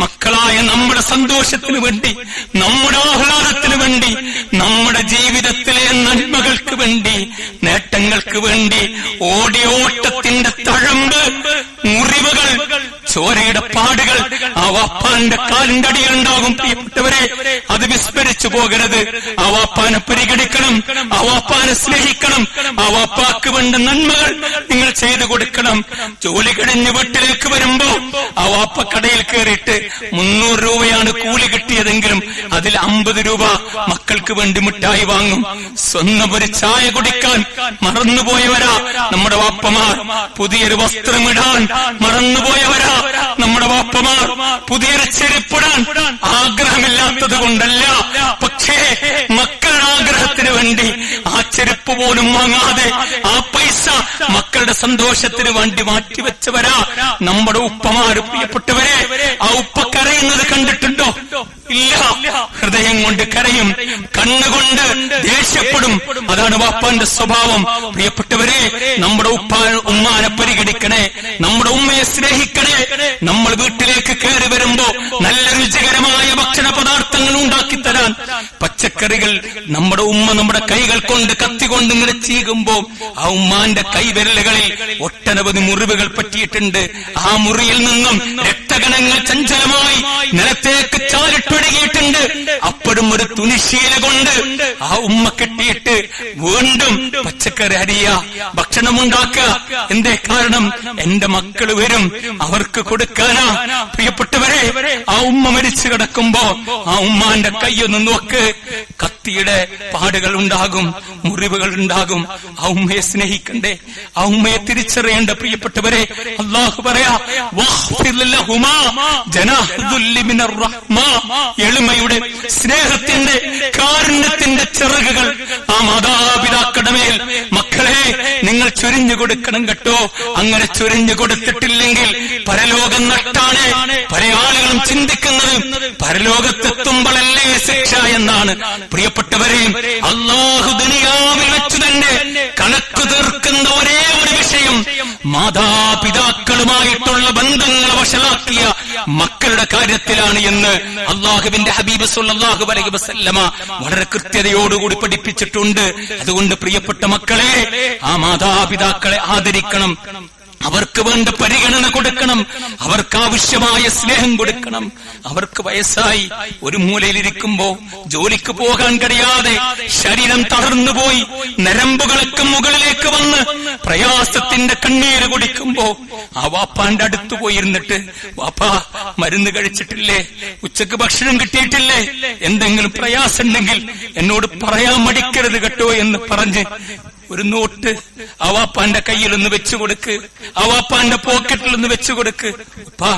S1: മക്കളായ നമ്മുടെ സന്തോഷത്തിന് വേണ്ടി, നമ്മുടെ ആഹ്ലാദത്തിന് വേണ്ടി, നമ്മുടെ ജീവിതത്തിലെ നന്മകൾക്ക് വേണ്ടി, നേട്ടങ്ങൾക്ക് വേണ്ടി ഓടിയോട്ടത്തിന്റെ തഴമ്പ്, മുറിവുകൾ, ചോരയുടെ പാടുകൾ ആ വാപ്പാന്റെ കാലിന്റെ അടിയിലുണ്ടാകും. പ്രിയപ്പെട്ടവരെ, അത് വിസ്മരിച്ചു പോകരുത്. ആ വാപ്പാനെ പരിഗണിക്കണം, ആ വാപ്പാനെ സ്നേഹിക്കണം, ആ വാപ്പാക്ക് വേണ്ട നന്മകൾ നിങ്ങൾ ചെയ്തു കൊടുക്കണം. ജോലി കഴിഞ്ഞ് വീട്ടിലേക്ക് വരുമ്പോ ആ വാപ്പ കടയിൽ കയറിയിട്ട് 300 രൂപയാണ് കൂലി കിട്ടിയതെങ്കിലും അതിൽ 50 രൂപ മക്കൾക്ക് വേണ്ടി മിഠായി വാങ്ങും. സ്വന്തം ഒരു ചായ കുടിക്കാൻ മറന്നുപോയവരാ നമ്മുടെ വാപ്പമാർ. പുതിയൊരു വസ്ത്രമിടാൻ മറന്നുപോയവരാ നമ്മുടെ വാപ്പമാർ. പുതിയൊരു ചെരുപ്പിടാൻ ആഗ്രഹമില്ലാത്തത് കൊണ്ടല്ല, പക്ഷേ മക്കളുടെ ആഗ്രഹത്തിന് വേണ്ടി ആ ചെരുപ്പ് പോലും വാങ്ങാതെ ആ പൈസ മക്കളുടെ സന്തോഷത്തിന് വേണ്ടി മാറ്റിവെച്ചവരാ നമ്മുടെ ഉപ്പമാര്. പ്രിയപ്പെട്ടവരെ, ആ ഉപ്പ കരയുന്നത് കണ്ടിട്ടുണ്ടോ? ഇല്ല. ഹൃദയം കൊണ്ട് കരയും, കണ്ണുകൊണ്ട് ദേഷ്യപ്പെടും. അതാണ് വാപ്പാന്റെ സ്വഭാവം. പ്രിയപ്പെട്ടവരെ, നമ്മുടെ ഉമ്മാനെ പരിഗണിക്കണേ, നമ്മുടെ ഉമ്മയെ സ്നേഹിക്കണേ. നമ്മൾ വീട്ടിലേക്ക് കയറി വരുമ്പോ നല്ല രുചികരമായ ഭക്ഷണ പദാർത്ഥങ്ങൾ ഉണ്ടാക്കിത്തരാൻ പച്ചക്കറികൾ നമ്മുടെ ഉമ്മ നമ്മുടെ കൈകൾ കൊണ്ട് കത്തികൊണ്ട് ഇങ്ങനെ ചീകുമ്പോ ആ ഉമ്മാന്റെ കൈവിരലുകളിൽ ഒട്ടനവധി മുറിവുകൾ പറ്റിയിട്ടുണ്ട്. ആ മുറിയിൽ നിന്നും രക്തകണങ്ങൾ ചഞ്ചലമായി നിലത്തേക്ക് ചാലിട്ടൊഴുകിയിട്ടുണ്ട്. അപ്പോഴും ഒരു തുണിശീല കൊണ്ട് ആ ഉമ്മ കെട്ടിയിട്ട് വീണ്ടും പച്ചക്കറി അരിയ ഭക്ഷണമുണ്ടാക്കുക. എന്തേ കാരണം? എന്റെ മക്കള് വരും, അവർക്ക് കൊടുക്കാനാ. പ്രിയപ്പെട്ടവരെ, ആ ഉമ്മ മരിച്ചു കിടക്കുമ്പോ ആ ഉമ്മാന്റെ കൈയൊന്ന് നോക്ക്, കത്തിയുടെ പാടുകൾ ഉണ്ടാകും, മുറിവുകൾ ഉണ്ടാകും. ആ ഉമ്മയെ സ്നേഹിക്കണ്ടേ? ആ ഉമ്മയെ തിരിച്ചറിയേണ്ട. പ്രിയപ്പെട്ടവരെ, അല്ലാഹു പറയാ, എളിമയുടെ സ്നേഹത്തിന്റെ കാരുണ്യത്തിന്റെ ചിറകുകൾ ആ മാതാപിതാക്കളുടെ മേൽ മക്കളെ നിങ്ങൾ ചൊരിഞ്ഞു കൊടുക്കണം കേട്ടോ. അങ്ങനെ ചൊരിഞ്ഞു കൊടുത്തിട്ടില്ലെങ്കിൽ പരലോകം നഷ്ടാണ്. പല ആളുകളും ചിന്തിക്കുന്നത് പരലോകത്തെത്തുമ്പോഴല്ലേ ശിക്ഷ എന്നാണ്. പ്രിയപ്പെട്ടവരെ, അല്ലാഹു ദുനിയാവിൽ വെച്ച് തന്നെ കണക്ക് തീർക്കുന്ന ഒരേ ഒരു വിഷയം മാതാപിതാക്കളുമായിട്ടുള്ള ബന്ധങ്ങൾ വഷളാക്കിയ മക്കളുടെ കാര്യത്തിലാണ് എന്ന് അല്ലാഹുവിന്റെ ഹബീബ് സ്വല്ലല്ലാഹു അലൈഹി വസല്ലമ വളരെ കൃത്യതയോടുകൂടി പഠിപ്പിച്ചിട്ടുണ്ട്. അതുകൊണ്ട് പ്രിയപ്പെട്ട മക്കളെ, ആ മാതാപിതാക്കളെ ആദരിക്കണം, അവർക്ക് വേണ്ട പരിഗണന കൊടുക്കണം, അവർക്ക് ആവശ്യമായ സ്നേഹം കൊടുക്കണം. അവർക്ക് വയസ്സായി ഒരു മൂലയിലിരിക്കുമ്പോ ജോലിക്ക് പോകാൻ കഴിയാതെ ശരീരം തളർന്നുപോയി നരമ്പുകളൊക്കെ മുകളിലേക്ക് വന്ന് പ്രയാസത്തിന്റെ കണ്ണീര് കുടിക്കുമ്പോ ആ വാപ്പാന്റെ അടുത്ത് പോയിരുന്നിട്ട്, വാപ്പാ മരുന്ന് കഴിച്ചിട്ടില്ലേ, ഉച്ചക്ക് ഭക്ഷണം കിട്ടിയിട്ടില്ലേ, എന്തെങ്കിലും പ്രയാസം ഉണ്ടെങ്കിൽ എന്നോട് പറയാൻ മടിക്കരുത് കേട്ടോ എന്ന് പറഞ്ഞ് ഒരു നോട്ട് ആ വാപ്പാന്റെ കയ്യിലൊന്ന് വെച്ചു കൊടുക്ക്, ആ വാപ്പാന്റെ പോക്കറ്റിലൊന്ന് വെച്ചു കൊടുക്ക്. അപ്പാ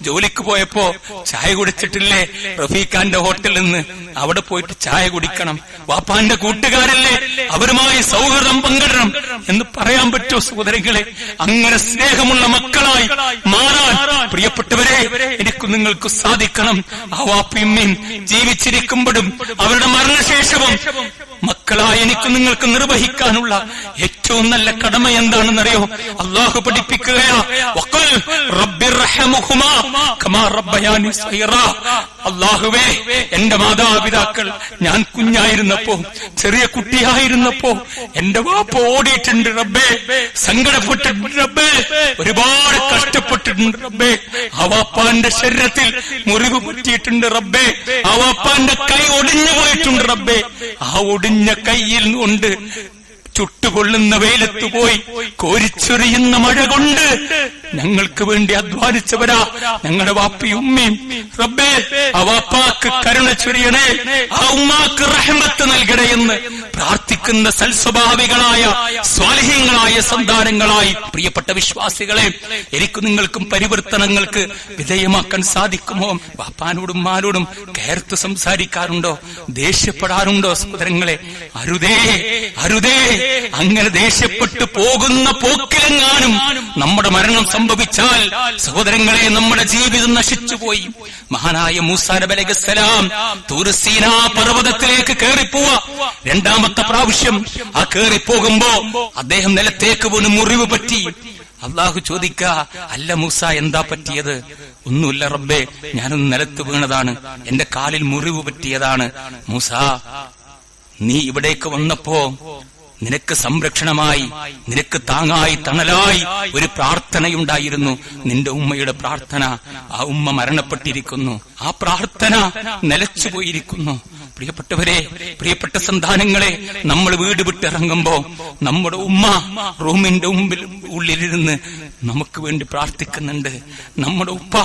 S1: ജോലിക്ക് പോയപ്പോ ചായ കുടിച്ചിട്ടില്ലേ, റഫീഖാന്റെ ഹോട്ടലിൽ നിന്ന് അവിടെ പോയിട്ട് ചായ കുടിക്കണം, വാപ്പാന്റെ കൂട്ടുകാരല്ലേ, അവരുമായി സൗഹൃദം പങ്കിടണം എന്ന് പറയാൻ പറ്റുമോ സഹോദരങ്ങളെ? അങ്ങനെ സ്നേഹമുള്ള മക്കളായി മാറാൻ പ്രിയപ്പെട്ടവരെ എനിക്ക് നിങ്ങൾക്ക് സാധിക്കണം. ആ വാപ്പയമ്മയും ജീവിച്ചിരിക്കുമ്പോഴും അവരുടെ മരണശേഷവും മക്കളായി എനിക്ക് നിങ്ങൾക്ക് നിർവഹിക്കാനുള്ള ഏറ്റവും നല്ല കടമ എന്താണെന്നറിയോ? അല്ലാഹു പഠിപ്പിക്കുകയാ, അല്ലാഹുവേ, എന്റെ മാതാപിതാക്കൾ ഞാൻ കുഞ്ഞായിരുന്നപ്പോ, ചെറിയ കുട്ടിയായിരുന്നപ്പോ എന്റെ വാപ്പ ഓടിയിട്ടുണ്ട് റബ്ബേ, സങ്കടപ്പെട്ടിട്ടുണ്ട് റബ്ബേ, ഒരുപാട് കഷ്ടപ്പെട്ടിട്ടുണ്ട് റബ്ബേ. ആ വാപ്പാന്റെ ശരീരത്തിൽ മുറിവ് പറ്റിയിട്ടുണ്ട് റബ്ബേ, ആ വാപ്പാന്റെ കൈ ഒടിഞ്ഞു പോയിട്ടുണ്ട് റബ്ബേ. ആ ഒടിഞ്ഞ കൈയിൽ കൊണ്ട് ചുട്ടുകൊള്ളുന്ന വെയിലത്ത് പോയി കോരിച്ചൊരിയുന്ന മഴ കൊണ്ട് ഞങ്ങൾക്ക് വേണ്ടി അധ്വാനിച്ചവരാ ഞങ്ങളുടെ വാപ്പയും ഉമ്മയും. റബ്ബേ, ആ വാപ്പാക്ക് കരുണ ചൊരിയണേ, ആ ഉമ്മാക്ക് റഹ്മത്ത് നൽകണേ എന്ന് പ്രാർത്ഥിക്കുന്ന സൽസ്വഭാവികളായ സ്വാലിഹീങ്ങളായ സന്താനങ്ങളായി പ്രിയപ്പെട്ട വിശ്വാസികളെ, എനിക്ക് നിങ്ങൾക്കും പരിവർത്തനങ്ങൾക്ക് വിധേയമാക്കാൻ സാധിക്കുമോ? വാപ്പാനോടും ഉമ്മാനോടും കയർത്ത് സംസാരിക്കാറുണ്ടോ? ദേഷ്യപ്പെടാറുണ്ടോ സഹോദരങ്ങളെ? അരുതേ, അരുതേ. അങ്ങനെ ദേഷ്യപ്പെട്ടു പോകുന്ന പോക്കിലെങ്ങാനും നമ്മുടെ മരണം സംഭവിച്ചാൽ സഹോദരങ്ങളെ, നമ്മുടെ ജീവിതം നശിച്ചുപോയി. മഹാനായ മൂസാ നബി അലൈഹിസ്സലാം തൂർ സീനാ പർവ്വതത്തിലേക്ക് കയറിപ്പോവാ. രണ്ടാമത്തെ പ്രാവശ്യം ആ കയറിപ്പോകുമ്പോ അദ്ദേഹം നിലത്തേക്ക് വീണ് മുറിവ് പറ്റി. അള്ളാഹു ചോദിക്ക, അല്ല മൂസ, എന്താ പറ്റിയത്? ഒന്നുമില്ല റബ്ബേ, ഞാനൊന്ന് നിലത്ത് വീണതാണ്, എന്റെ കാലിൽ മുറിവ് പറ്റിയതാണ്. മൂസ, നീ ഇവിടേക്ക് വന്നപ്പോ നിനക്ക് സംരക്ഷണമായി, നിനക്ക് താങ്ങായി തണലായി ഒരു പ്രാർത്ഥനയുണ്ടായിരുന്നു. നിന്റെ ഉമ്മയുടെ പ്രാർത്ഥന. ആ ഉമ്മ മരണപ്പെട്ടിരിക്കുന്നു. ആ പ്രാർത്ഥന നിലച്ചുപോയിരിക്കുന്നു. പ്രിയപ്പെട്ടവരെ, പ്രിയപ്പെട്ട സന്താനങ്ങളെ, നമ്മൾ വീട് വിട്ടിറങ്ങുമ്പോ നമ്മുടെ ഉമ്മ റൂമിന്റെ ഉള്ളിലിരുന്ന് നമുക്ക് വേണ്ടി പ്രാർത്ഥിക്കുന്നുണ്ട്. നമ്മുടെ ഉപ്പ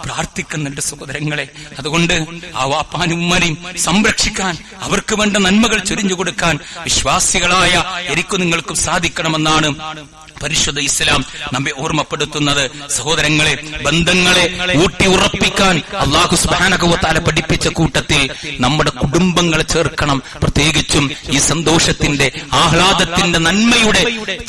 S1: പ്രാർത്ഥിക്കുന്നുണ്ട് സഹോദരങ്ങളെ. അതുകൊണ്ട് ആ വാപ്പാനും ഉമ്മനെയും സംരക്ഷിക്കാൻ, അവർക്ക് വേണ്ട നന്മകൾ ചൊരിഞ്ഞു കൊടുക്കാൻ വിശ്വാസികളായ എനിക്കും നിങ്ങൾക്കും സാധിക്കണമെന്നാണ് പരിശുദ്ധ ഇസ്ലാം നമ്മെ ഓർമ്മപ്പെടുത്തുന്നത്. സഹോദരങ്ങളെ, ബന്ധങ്ങളെ ഊട്ടി ഉറപ്പിക്കാൻ അല്ലാഹു സുബ്ഹാനഹു വ തആല പഠിപ്പിച്ച കൂട്ടത്തിൽ നമ്മുടെ കുടുംബങ്ങളെ ചേർക്കണം. പ്രത്യേകിച്ചും ഈ സന്തോഷത്തിന്റെ, ആഹ്ലാദത്തിന്റെ, നന്മയുടെ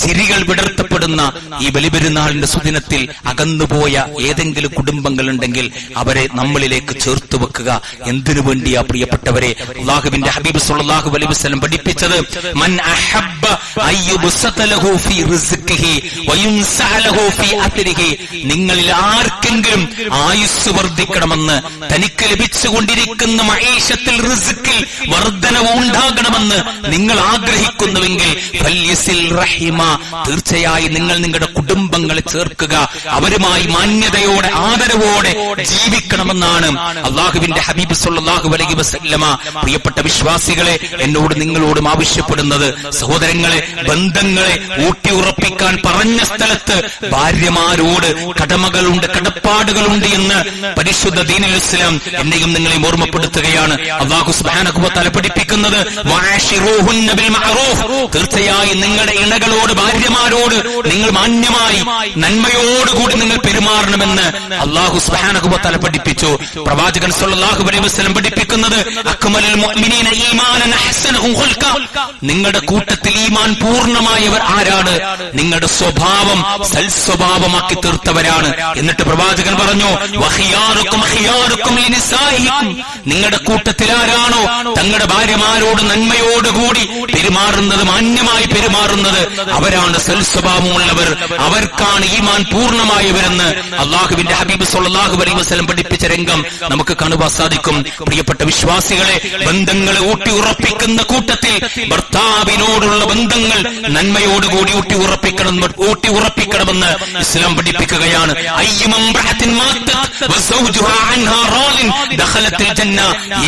S1: ചിരികൾ വിടർത്തപ്പെടുന്ന ഈ ബലിപെരുന്നാളിന്റെ സുദിനത്തിൽ അകന്നുപോയ ഏതെങ്കിലും കുടുംബങ്ങളുണ്ടെങ്കിൽ അവരെ നമ്മളിലേക്ക് ചേർത്ത് വെക്കുക. എന്തിനു വേണ്ടിയാ പ്രിയപ്പെട്ടവരെ? അല്ലാഹുവിന്റെ ഹബീബ് സ്വല്ലല്ലാഹു അലൈഹി വസല്ലം പഠിപ്പിച്ചത് മൻ അഹബ്ബ അയ്യുബ്സത ലഹു ഫീ റിസ്ഖിഹി വയുൻസഅ ലഹു ഫീ അത്രിഹി. നിങ്ങളിൽ ആർക്കെങ്കിലും ആയുസ് വർദ്ധിക്കണമെന്ന്, തനിക്ക് ലഭിച്ചുകൊണ്ടിരിക്കുന്ന മഈശത്തിൽ, റിസ്ഖിൽ വർധനവ് ഉണ്ടാകണമെന്ന് നിങ്ങൾ ആഗ്രഹിക്കുന്നുവെങ്കിൽ ഫൽയസിൽ റഹിമ, തീർച്ചയായും നിങ്ങൾ നിങ്ങളുടെ കുടുംബങ്ങളെ ചേർക്കുക. അവരുമായി മാന്യതയോടെ, ആദരവോടെ ജീവിക്കണമെന്നാണ് അല്ലാഹുവിന്റെ ഹബീബ് സ്വല്ലല്ലാഹു അലൈഹി വസല്ലമ പ്രിയപ്പെട്ട വിശ്വാസികളെ എന്നോട് നിങ്ങളോടും ആവശ്യപ്പെടുന്നത്. സഹോദരങ്ങളെ, ബന്ധങ്ങളെ ഊട്ടിയുറപ്പിക്കാൻ പറഞ്ഞ സ്ഥലത്ത് ഭാര്യമാരോട് കടമകളുണ്ട്, കടപ്പാടുകളുണ്ട് എന്ന് പരിശുദ്ധ ദീനുൽ ഇസ്ലാം എന്നെയും നിങ്ങളെയും ഓർമ്മപ്പെടുത്തുകയാണ്. അല്ലാഹു സുബ്ഹാനഹു വ തആല പഠിപ്പിക്കുന്നത് വഅശിറൂഹുന്ന ബിൽ മഅറൂഫ്, തീർച്ചയായും നിങ്ങളുടെ ഇണകളോട്, ഭാര്യമാരോട് നിങ്ങൾ മാന്യമായി നന്മയോടുകൂടി നിങ്ങൾ പെരുമാറണമെന്ന് അല്ലാഹു സുബ്ഹാനഹു വ തആല പഠിപ്പിച്ചു. പ്രവാചകൻ സ്വല്ലല്ലാഹു അലൈഹി വസല്ലം പഠിപ്പിക്കുന്നത് അക്മലുൽ മുഅ്മിനീന ഈമാനൻ അഹ്സനഹു ഖുൽഖ, നിങ്ങളുടെ കൂട്ടത്തിൽ ഈമാൻ പൂർണ്ണമായവർ ആരാണ്? നിങ്ങളുടെ സ്വഭാവം സൽസ്വഭാവമാക്കി തീർത്തവരാണ്. എന്നിട്ട് പ്രവാചകൻ പറഞ്ഞു വഖിയാറുക്കും ഖിയാറുക്കും ലിനിസാഇഹിം, നിങ്ങളുടെ കൂട്ടത്തിൽ ആരാണോ തങ്ങളുടെ ഭാര്യമാരോട് നന്മയോടുകൂടി പെരുമാറുന്നത്, മാന്യമായി പെരുമാറുന്നത്, അവരാണ് സൽസ്വഭാവമുള്ളവർ, അവർക്കാണ് ഈമാൻ പൂർണ്ണമായവരെന്ന് അല്ലാഹുവിന്റെ ഹബീബ് സ്വല്ലല്ലാഹു അലൈഹി വസല്ലം പഠിപ്പിച്ച രംഗം നമുക്ക് കാണുവാൻ സാധിക്കും. പ്രിയപ്പെട്ട വിശ്വാസികളെ, ബന്ധങ്ങളെ ഊട്ടി ഉറപ്പിക്കുന്ന കൂട്ടത്തിൽ ഭർത്താവിനോടുള്ള ബന്ധങ്ങൾ നന്മയോടുകൂടി ഊട്ടി ഉറപ്പിക്കണമെന്ന് ഇസ്ലാം പഠിപ്പിക്കുകയാണ്.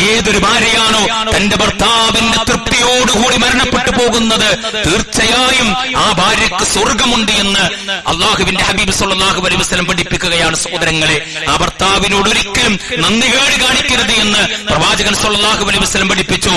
S1: ഏതൊരു ഭാര്യയാണോ തന്റെ ഭർത്താവിന്റെ തൃപ്തിയോടുകൂടി മരണപ്പെട്ടു പോകുന്നത്, തീർച്ചയായും ആ ഭാര്യക്ക് സ്വർഗമുണ്ട് എന്ന് അല്ലാഹുവിന്റെ ഹബീബ് സ്വല്ലല്ലാഹു അലൈഹി വസല്ലം പഠിപ്പിക്കുകയാണ്. സഹോദരങ്ങളെ, ആ ഭർത്താവിനോട് ഒരിക്കലും നന്ദികേട് കാണിക്കരുത് എന്ന് പ്രവാചകൻ സ്വല്ലല്ലാഹു അലൈഹി വസല്ലം പഠിപ്പിച്ചു.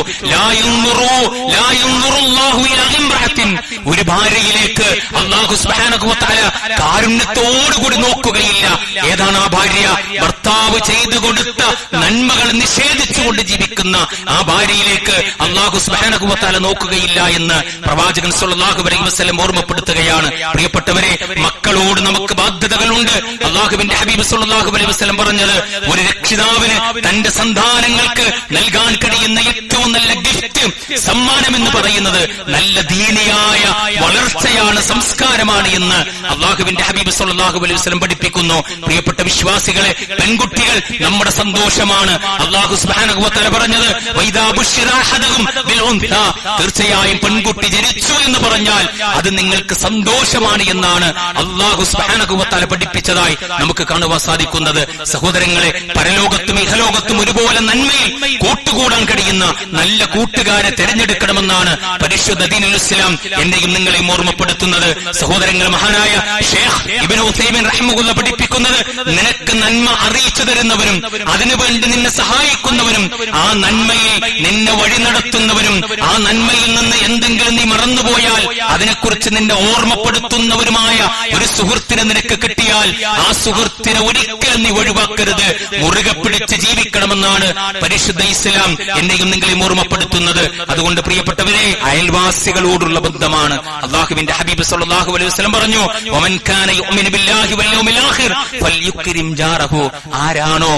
S1: ഒരു ഭാര്യയിലേക്ക് അല്ലാഹു സുബ്ഹാനഹു വ തആല കാരുണ്യത്തോടുകൂടി നോക്കുകയില്ല. ഏതാണ് ആ ഭാര്യ? ഭർത്താവ് ചെയ്തു കൊടുത്ത നന്മകൾ നിഷേധിച്ചുകൊണ്ട് ജീവിക്കുന്ന ആ ഭാര്യയിലേക്ക് അല്ലാഹു സുബ്ഹാനഹു വ തആല നോക്കുകയില്ല എന്ന് പ്രവാചകൻ സ്വല്ലല്ലാഹു അലൈഹി വസല്ലം ഓർമ്മപ്പെടുത്തുകയാണ്. പ്രിയപ്പെട്ടവരെ, മക്കളോട് നമുക്ക് ബാധ്യതകളുണ്ട്. അല്ലാഹുവിന്റെ ഹബീബ് സ്വല്ലല്ലാഹു അലൈഹി വസല്ലം പറഞ്ഞത്, ഒരു രക്ഷിതാവിന് തന്റെ സന്താനങ്ങൾക്ക് നൽകാൻ കഴിയുന്ന ഏറ്റവും നല്ല ഗിഫ്റ്റ്, സമ്മാനം എന്ന് പറയുന്നത് നല്ല ദീനിയായ വളർച്ചയാണ്, സംസ്കാരമാണ് എന്ന് അല്ലാഹുവിന്റെ ഹബീബ് സ്വല്ലല്ലാഹു അലൈഹി വസല്ലം പഠിപ്പിക്കുന്നു. പ്രിയപ്പെട്ട വിശ്വാസികളെ, പെൺകുട്ടികൾ നമ്മുടെ സന്തോഷമാണ്. അല്ലാഹു സുബ്ഹാനഹു വ തആല പറഞ്ഞത് വൈദാ ബുശ്ശിറ അഹദുഹും ബിൽ ഉൻത, തീർച്ചയായും പെൺകുട്ടി ജനിച്ചു എന്ന് പറഞ്ഞാൽ അത് നിങ്ങൾക്ക് സന്തോഷമാണ് എന്നാണ് അല്ലാഹു സുബ്ഹാനഹു വ തആല പഠിപ്പിച്ചതായി നമുക്ക് കാണുവാൻ സാധിക്കുന്നത്. സഹോദരങ്ങളെ, പരലോകത്തും ഇഹലോകത്തും ഒരുപോലെ നന്മയിൽ കൂട്ടുകൂടാൻ കഴിയുന്ന നല്ല കൂട്ടുകാരെ തിരഞ്ഞെടുക്കണമെന്നാണ് പരിശുദ്ധ ദീനുൽ ഇസ്ലാം എന്നെയും നിങ്ങളെയും ഓർമ്മപ്പെടുത്തുന്നത്. സഹോദരങ്ങൾ, മഹാനായ ഷേഖ് ഇബ്നു ഉസൈമീൻ റഹിമഹുല്ലാഹ് പഠിപ്പിക്കുന്നത്, നിനക്ക് നന്മ അറിയിച്ചു തരുന്നവരും അതിനുവേണ്ടി നിന്നെ സഹായിക്കുന്നവരും ആ നന്മയിൽ നിന്നെ വഴി നടത്തുന്നവരും ആ നന്മയിൽ നിന്ന് എന്തെങ്കിലും നീ മറന്നുപോയാൽ അതിനെക്കുറിച്ച് നിന്നെ ഓർമ്മപ്പെടുത്തുന്നവരുമായ ഒരു സുഹൃത്തിനെ നിനക്ക് കിട്ടിയാൽ ആ സുഹൃത്തിനെ ഒരിക്കലും നീ ഒഴിവാക്കരുത്, മുറുകെ പിടിച്ച് ജീവിക്കണമെന്നാണ് പരിശുദ്ധ ഇസ്ലാം എന്നെയും നിങ്ങളെയും ഓർമ്മപ്പെടുത്തുന്നത്. അതുകൊണ്ട് പ്രിയപ്പെട്ടവരെ, അയൽവാസികളോടുള്ള ബന്ധമാണ് ലോകമാണ്. അല്ലാഹുവിന്റെ ഹബീബ് സല്ലല്ലാഹു അലൈഹി വസല്ലം പറഞ്ഞു, വമൻ കാന യുഅ്മിനു ബില്ലാഹി വൽ യൗമിൽ ആഖിർ ഫൽയുക്രിം ജാറഹു. ആരാണോ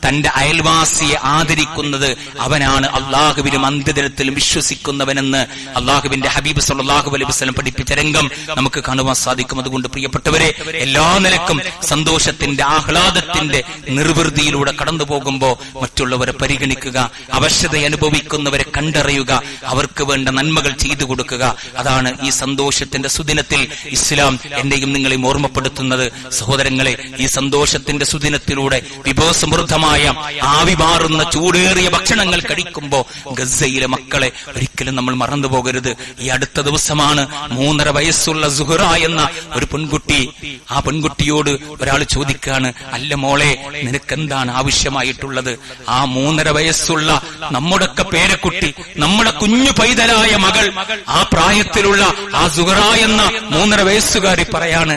S1: തന്റെ അയൽവാസിയെ ആദരിക്കുന്നത് അവനാണ് അല്ലാഹുവിലും അന്ത്യദിനത്തിലും വിശ്വസിക്കുന്നവനെന്ന് അല്ലാഹുവിന്റെ ഹബീബ് സല്ലല്ലാഹു അലൈഹി വസല്ലം പഠിപ്പിച്ച രംഗം നമുക്ക് കാണുവാൻ സാധിക്കും. അതുകൊണ്ട് പ്രിയപ്പെട്ടവരെ, എല്ലാ നിലക്കും സന്തോഷത്തിന്റെ ആഹ്ലാദത്തിന്റെ നിർവൃതിയിലൂടെ കടന്നു പോകുമ്പോ മറ്റുള്ളവരെ പരിഗണിക്കുക, അവശത അനുഭവിക്കുന്നവരെ കണ്ടറിയുക, അവർക്ക് വേണ്ട നന്മകൾ ചെയ്തു കൊടുക്കുക. അതാണ് ഈ സന്തോഷത്തിന്റെ സുദിനത്തിൽ ഇസ്ലാം എന്റെയും നിങ്ങളെയും ഓർമ്മപ്പെടുത്തുന്നത്. സഹോദരങ്ങളെ, ഈ സന്തോഷത്തിന്റെ സുദിനത്തിലൂടെ വിഭവസമൃദ്ധമായ ആവിമാറുന്ന ചൂടേറിയ ഭക്ഷണങ്ങൾ കഴിക്കുമ്പോ ഗസയിലെ മക്കളെ ഒരിക്കലും നമ്മൾ മറന്നു പോകരുത്. ഈ അടുത്ത ദിവസമാണ് 3.5 വയസ്സുള്ള സുഹറ എന്ന ഒരു പെൺകുട്ടി. ആ പെൺകുട്ടിയോട് ഒരാൾ ചോദിക്കാണ്, അല്ല മോളെ, നിനക്കെന്താണ് ആവശ്യമായിട്ടുള്ളത്? ആ 3.5 വയസ്സുള്ള നമ്മുടെയൊക്കെ പേരക്കുട്ടി, നമ്മുടെ കുഞ്ഞു പൈതലായ മകൾ, ആ പ്രായത്തിലുള്ള ആ സുഹറ എന്ന 3.5 വയസ്സുകാരി പറയാണ്,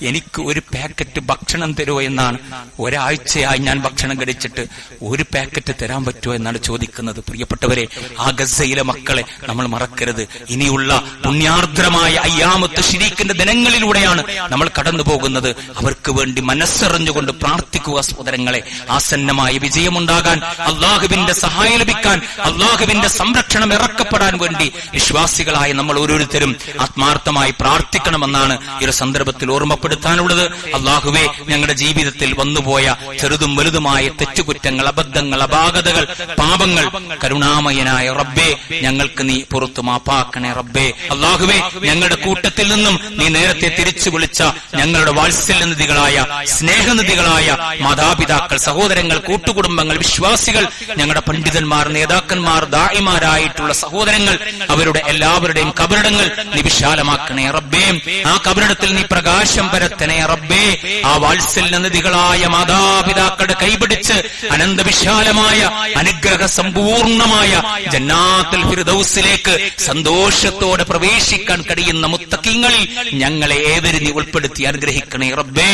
S1: എനിക്ക് ഒരു പാക്കറ്റ് ഭക്ഷണം തരുമോ എന്നാണ്. ഒരാഴ്ചയായി ഞാൻ ഭക്ഷണം കഴിച്ചിട്ട് ഒരു പാക്കറ്റ് തരാൻ പറ്റുമോ എന്നാണ് ചോദിക്കുന്നത്. പ്രിയപ്പെട്ടവരെ, ആ ഗസയിലെ മക്കളെ നമ്മൾ മറക്കരുത്. ഇനിയുള്ള പുണ്യാർദ്രമായ അയ്യാമത്ത് ശരീക്കിന്റെ ദിനങ്ങളിലൂടെയാണ് നമ്മൾ കടന്നു പോകുന്നത്. അവർക്ക് വേണ്ടി മനസ്സറിഞ്ഞുകൊണ്ട് പ്രാർത്ഥിക്കുക സഹോദരങ്ങളെ. ആസന്നമായ വിജയമുണ്ടാകാൻ, അള്ളാഹുവിന്റെ സഹായം ലഭിക്കാൻ, അള്ളാഹുവിന്റെ സംരക്ഷണം ഇറക്കപ്പെടാൻ വേണ്ടി വിശ്വാസികളായ നമ്മൾ ഓരോരുത്തരും ആത്മാർത്ഥമായി പ്രാർത്ഥിക്കണമെന്നാണ് ഈ ഒരു സന്ദർഭത്തിൽ ഓർമ്മപ്പെടുത്താനുള്ളത്. അള്ളാഹുവേ, ഞങ്ങളുടെ ജീവിതത്തിൽ വന്നുപോയ ചെറുതും വലുതുമായ തെറ്റുകുറ്റങ്ങൾ, അബദ്ധങ്ങൾ, അപാകതകൾ, പാപങ്ങൾ കരുണാമയനായ റബ്ബേ ഞങ്ങൾക്ക് നീ പുറത്തു മാപ്പാക്കണേ റബ്ബേ. അള്ളാഹുവേ, ഞങ്ങളുടെ കൂട്ടത്തിൽ നിന്നും നീ നേരത്തെ തിരിച്ചു വിളിച്ച ഞങ്ങളുടെ വാത്സല്യനിധികളായ, സ്നേഹനിധികളായ മാതാപിതാക്കൾ, സഹോദരങ്ങൾ, കൂട്ടുകുടുംബങ്ങൾ, വിശ്വാസികൾ, ഞങ്ങളുടെ പണ്ഡിതന്മാർ, നേതാക്കന്മാർ, ദാഇമാരായിട്ടുള്ള സഹോദരങ്ങൾ, അവരുടെ എല്ലാവരുടെയും കബറിടങ്ങൾ നീ വിശാലമാക്കണേ റബ്ബേ. ആ കബറിടത്തിൽ നീ പ്രകാശം പരത്തണേ റബ്ബേ. ആ വാത്സല്യനിധികളായ മാതാപിതാക്കളുടെ കൈപിടിച്ച് അനന്തവിശാലമായ അനുഗ്രഹ സമ്പൂർണമായ ജന്നാത്തുൽ ഫിർദൗസിലേക്ക് സന്തോഷത്തോടെ പ്രവേശിക്കാൻ കഴിയുന്ന മുത്തഖീങ്ങളിൽ ഞങ്ങളെ ഏവരും നീ ഉൾപ്പെടുത്തി അനുഗ്രഹിക്കണേ റബ്ബേ.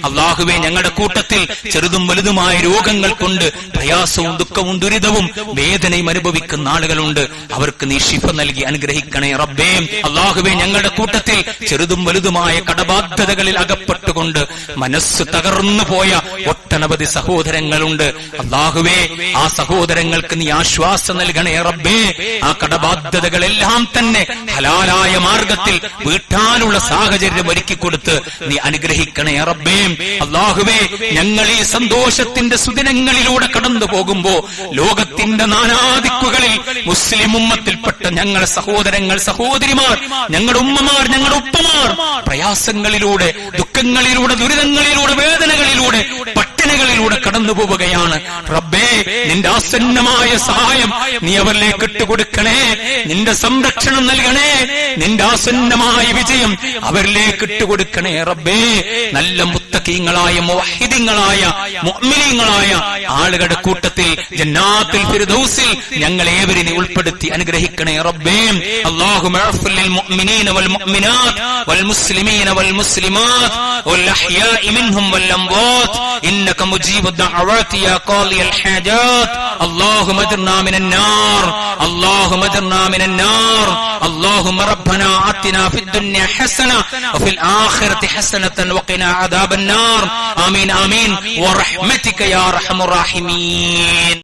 S1: അല്ലാഹുവേ, ഞങ്ങളുടെ കൂട്ടത്തിൽ ചെറുതും വലുതുമായ രോഗങ്ങൾ കൊണ്ട് പ്രയാസവും ദുഃഖവും ദുരിതവും വേദനയും അനുഭവിക്കുന്ന ആളുകളുണ്ട്. അവർക്ക് നീ ശിഫ നൽകി അനുഗ്രഹിക്കണേ റബ്ബേ. അല്ലാഹുവേ, ഞങ്ങളുടെ കൂട്ടത്തിൽ ചെറുതും വലുതുമായ കടബാധ്യതകളിൽ അകപ്പെട്ടുകൊണ്ട് മനസ്സ് തകർന്നു പോയ ഒട്ടനവധി സഹോദരങ്ങളുണ്ട്. അല്ലാഹുവേ, ആ സഹോദരങ്ങൾക്ക് നീ ആശ്വാസം നൽകണേ റബ്ബേ. ആ കടബാധ്യതകളെല്ലാം തന്നെ ഹലാലായ മാർഗത്തിൽ വീട്ടാനുള്ള സാഹചര്യം ഒരുക്കിക്കൊടുത്ത് നീ അനുഗ്രഹിക്കണേ റബ്ബേ. അല്ലാഹുവേ, ഞങ്ങൾ ഈ സന്തോഷത്തിന്റെ സുദിനങ്ങളിലൂടെ കടന്നു പോകുമ്പോ ലോകത്തിന്റെ നാനാദിക്കുകളിൽ മുസ്ലിം ഉമ്മത്തിൽപ്പെട്ട ഞങ്ങളുടെ സഹോദരങ്ങൾ, സഹോദരിമാർ, ഞങ്ങളുടെ ഉമ്മമാർ, ഞങ്ങളുടെ ഉപ്പമാർ പ്രയാസങ്ങളിലൂടെ, ദുഃഖങ്ങളിലൂടെ, ദുരിതങ്ങളിലൂടെ, വേദനകളിലൂടെ, പട്ടിണികളിലൂടെ കടന്നു പോവുകയാണ് റബ്ബേ. നിന്റെ ആസന്നമായ സഹായം നീ അവരിലേക്ക് ഇട്ടുകൊടുക്കണേ. നിന്റെ സംരക്ഷണം നൽകണേ. നിന്റെ ആസന്നമായ വിജയം അവരിലേക്ക് ഇട്ടുകൊടുക്കണേ റബ്ബേ. നല്ല മുത്തഖീങ്ങളായ, മുവഹിദീങ്ങളായ, മുഅ്മിനീങ്ങളായ ആളുകളുടെ കൂട്ടത്തിൽ ജന്നാത്തുൽ ഫിർദൗസിൽ ഞങ്ങൾ ഏവരും ഉൾപ്പെടുത്തി അനുഗ്രഹിക്കണേ റബ്ബേ. അല്ലാഹുമ്മ അഗ്ഫിർ ലിൽ മുഅ്മിനീന വൽ മുഅ്മിനാത്ത് വൽ മുസ്ലിമീന വൽ മുസ്ലിമാത്ത് വൽ അഹ്യാഇ മിൻഹും വൽ അംവാത്ത് ഇന്നക മുജീബു ദഅവാതി യാ ഖാദിയൽ ഹാജാത്ത്. اللهم اجرنا من النار، اللهم اجرنا من النار. اللهم ربنا آتنا في الدنيا حسنة وفي الآخرة حسنة وقنا عذاب النار. آمين آمين ورحمتك يا أرحم الراحمين.